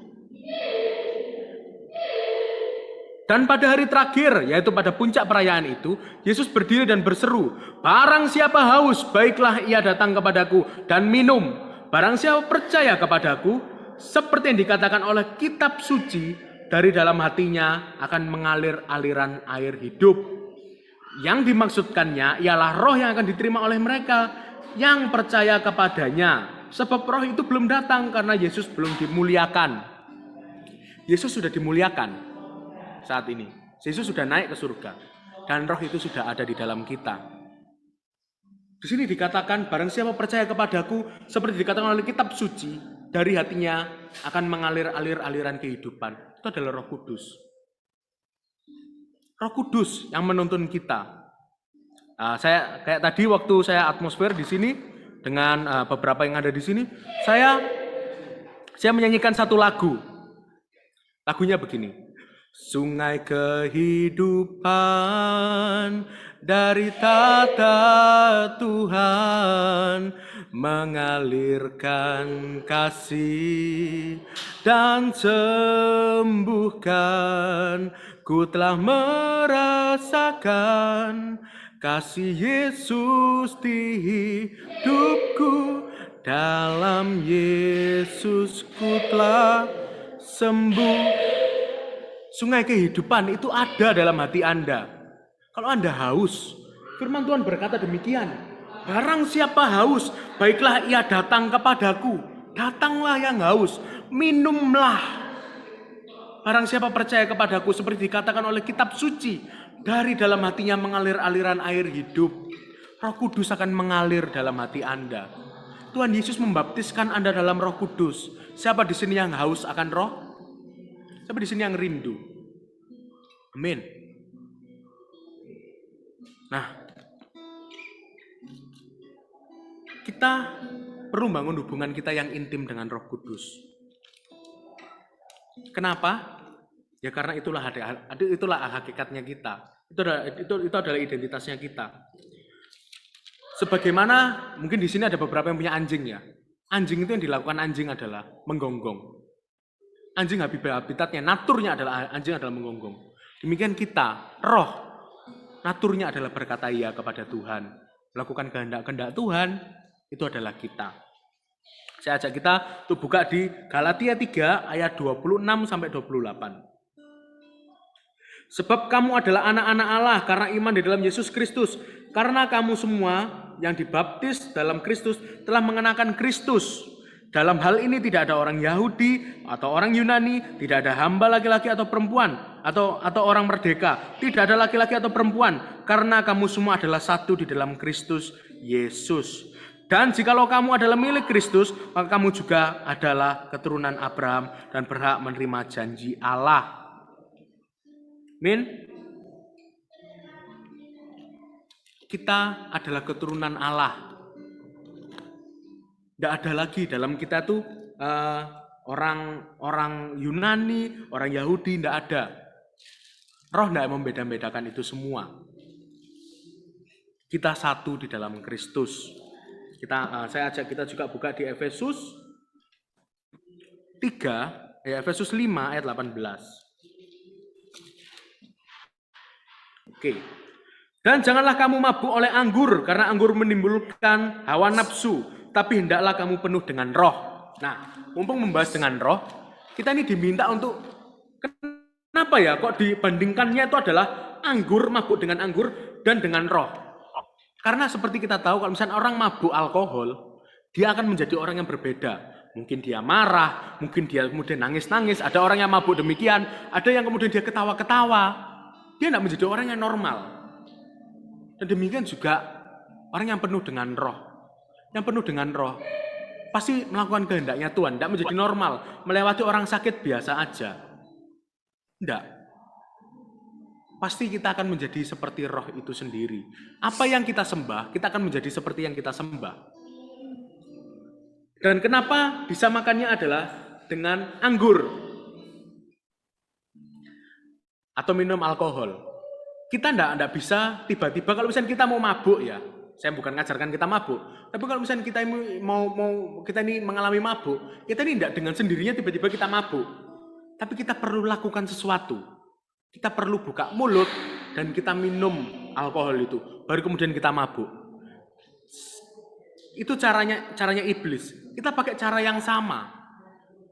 Dan pada hari terakhir, yaitu pada puncak perayaan itu, Yesus berdiri dan berseru, "Barang siapa haus, baiklah ia datang kepadaku dan minum. Barang siapa percaya kepadaku, seperti yang dikatakan oleh kitab suci, dari dalam hatinya akan mengalir aliran air hidup." Yang dimaksudkannya ialah roh yang akan diterima oleh mereka yang percaya kepadanya. Sebab roh itu belum datang karena Yesus belum dimuliakan. Yesus sudah dimuliakan saat ini. Yesus sudah naik ke surga. Dan roh itu sudah ada di dalam kita. Di sini dikatakan, barang siapa percaya kepadaku, seperti dikatakan oleh kitab suci, dari hatinya akan mengalir aliran kehidupan. Itu adalah Roh Kudus. Roh Kudus yang menuntun kita. Saya kayak tadi waktu saya atmosfer di sini dengan beberapa yang ada di sini, saya menyanyikan satu lagu. Lagunya begini. Sungai kehidupan dari tata Tuhan mengalirkan kasih dan sembuhkan. Ku telah merasakan kasih Yesus di hidupku. Dalam Yesus ku telah sembuh. Sungai kehidupan itu ada dalam hati Anda. Kalau Anda haus, firman Tuhan berkata demikian. Barang siapa haus, baiklah ia datang kepadaku. Datanglah yang haus, minumlah. Barang siapa percaya kepadaku, seperti dikatakan oleh kitab suci, dari dalam hatinya mengalir aliran air hidup. Roh Kudus akan mengalir dalam hati Anda. Tuhan Yesus membaptiskan Anda dalam Roh Kudus. Siapa di sini yang haus akan roh? Siapa di sini yang rindu? Amin. Nah, kita perlu bangun hubungan kita yang intim dengan Roh Kudus. Kenapa? Ya karena itulah hakikatnya kita. Itu adalah identitasnya kita. Sebagaimana mungkin di sini ada beberapa yang punya anjing ya. Anjing itu yang dilakukan anjing adalah menggonggong. Anjing habitatnya, naturnya adalah anjing adalah menggonggong. Demikian kita, roh, naturnya adalah berkata iya kepada Tuhan. Melakukan kehendak-kehendak Tuhan, itu adalah kita. Saya ajak kita untuk buka di Galatia 3 ayat 26-28. Sebab kamu adalah anak-anak Allah karena iman di dalam Yesus Kristus. Karena kamu semua yang dibaptis dalam Kristus telah mengenakan Kristus. Dalam hal ini tidak ada orang Yahudi atau orang Yunani, tidak ada hamba laki-laki atau perempuan, atau orang merdeka, tidak ada laki-laki atau perempuan, karena kamu semua adalah satu di dalam Kristus Yesus. Dan jikalau kamu adalah milik Kristus, maka kamu juga adalah keturunan Abraham dan berhak menerima janji Allah. Amin. Kita adalah keturunan Allah. Tidak ada lagi dalam kita tuh orang Yunani, orang Yahudi, tidak ada. Roh tidak membeda-bedakan itu semua. Kita satu di dalam Kristus. Saya ajak kita juga buka di Efesus 3, Efesus 5 ayat 18. Oke. Dan janganlah kamu mabuk oleh anggur, karena anggur menimbulkan hawa nafsu. Tapi hendaklah kamu penuh dengan roh. Nah, mumpung membahas dengan roh, kita ini diminta untuk, kenapa ya kok dibandingkannya itu adalah anggur, mabuk dengan anggur, dan dengan roh. Karena seperti kita tahu, kalau misalnya orang mabuk alkohol, dia akan menjadi orang yang berbeda. Mungkin dia marah, mungkin dia kemudian nangis-nangis, ada orang yang mabuk demikian, ada yang kemudian dia ketawa-ketawa. Dia tidak menjadi orang yang normal. Dan demikian juga orang yang penuh dengan roh. yang penuh dengan roh, pasti melakukan kehendaknya Tuhan, tidak menjadi normal, melewati orang sakit biasa aja. Tidak. Pasti kita akan menjadi seperti roh itu sendiri. Apa yang kita sembah, kita akan menjadi seperti yang kita sembah. Dan kenapa disamakannya adalah dengan anggur atau minum alkohol. Kita tidak bisa tiba-tiba, kalau misalnya kita mau mabuk ya, saya bukan ngajarkan kita mabuk, tapi kalau misalnya kita kita ini mengalami mabuk, kita ini tidak dengan sendirinya tiba-tiba kita mabuk. Tapi kita perlu lakukan sesuatu. Kita perlu buka mulut dan kita minum alkohol itu, baru kemudian kita mabuk. Itu caranya iblis. Kita pakai cara yang sama.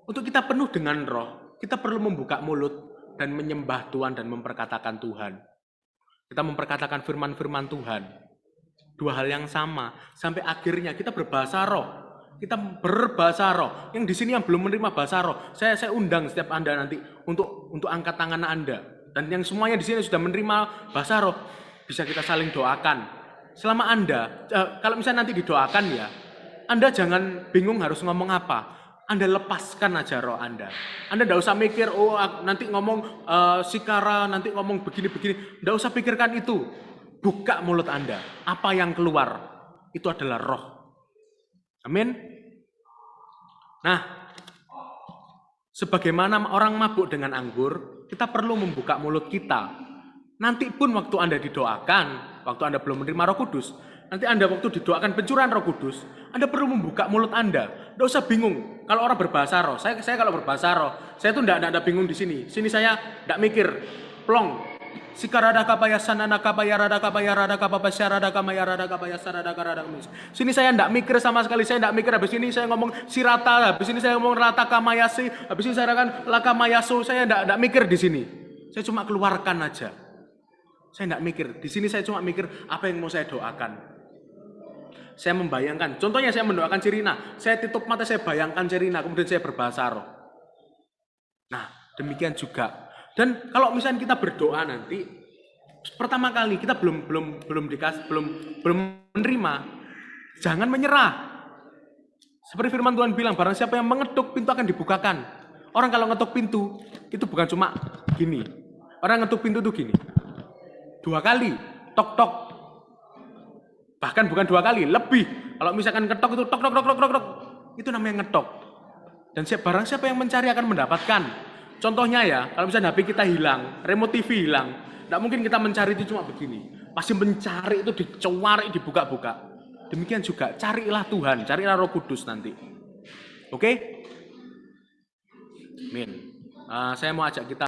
Untuk kita penuh dengan roh, kita perlu membuka mulut dan menyembah Tuhan dan memperkatakan Tuhan. Kita memperkatakan firman-firman Tuhan. Dua hal yang sama. Sampai akhirnya kita berbahasa roh. Kita berbahasa roh. Yang di sini yang belum menerima bahasa roh, saya undang setiap Anda nanti untuk angkat tangan Anda. Dan yang semuanya di sini sudah menerima bahasa roh, bisa kita saling doakan. Selama Anda, kalau misalnya nanti didoakan ya, Anda jangan bingung harus ngomong apa. Anda lepaskan aja roh Anda. Anda tidak usah mikir, nanti ngomong sikara, nanti ngomong begini-begini. Tidak usah pikirkan itu. Buka mulut Anda. Apa yang keluar, itu adalah roh. Amin. Nah, sebagaimana orang mabuk dengan anggur, kita perlu membuka mulut kita. Nanti pun waktu Anda didoakan, waktu Anda belum menerima Roh Kudus, nanti Anda waktu didoakan pencurahan Roh Kudus, Anda perlu membuka mulut Anda. Tidak usah bingung. Kalau orang berbahasa roh, saya kalau berbahasa roh, saya tuh tidak ada bingung di sini. Sini saya tidak mikir, plong. Sini saya tidak mikir sama sekali, saya tidak mikir. Habis ini saya ngomong sirata, habis ini saya ngomong rata kamayasi, habis ini saya akan lakamayasu. Saya tidak mikir di sini. Saya cuma keluarkan aja. Saya tidak mikir. Di sini saya cuma mikir apa yang mau saya doakan. Saya membayangkan, contohnya saya mendoakan Cirina, saya tutup mata, saya bayangkan Cirina, kemudian saya berbahasa roh. Nah, demikian juga. Dan kalau misalnya kita berdoa nanti, pertama kali kita belum menerima, jangan menyerah. Seperti firman Tuhan bilang, barang siapa yang mengetuk, pintu akan dibukakan. Orang kalau ngetuk pintu, itu bukan cuma gini. Orang ngetuk pintu itu gini. 2 kali, tok-tok. Bahkan bukan 2 kali, lebih. Kalau misalkan ngetok itu tok. Itu namanya ngetok. Dan barang siapa yang mencari akan mendapatkan. Contohnya ya, kalau misalnya HP kita hilang, remote TV hilang, tidak mungkin kita mencari itu cuma begini. Pasti mencari itu dicari, dibuka-buka. Demikian juga, carilah Tuhan, carilah Roh Kudus nanti. Oke? Amin. Saya mau ajak kita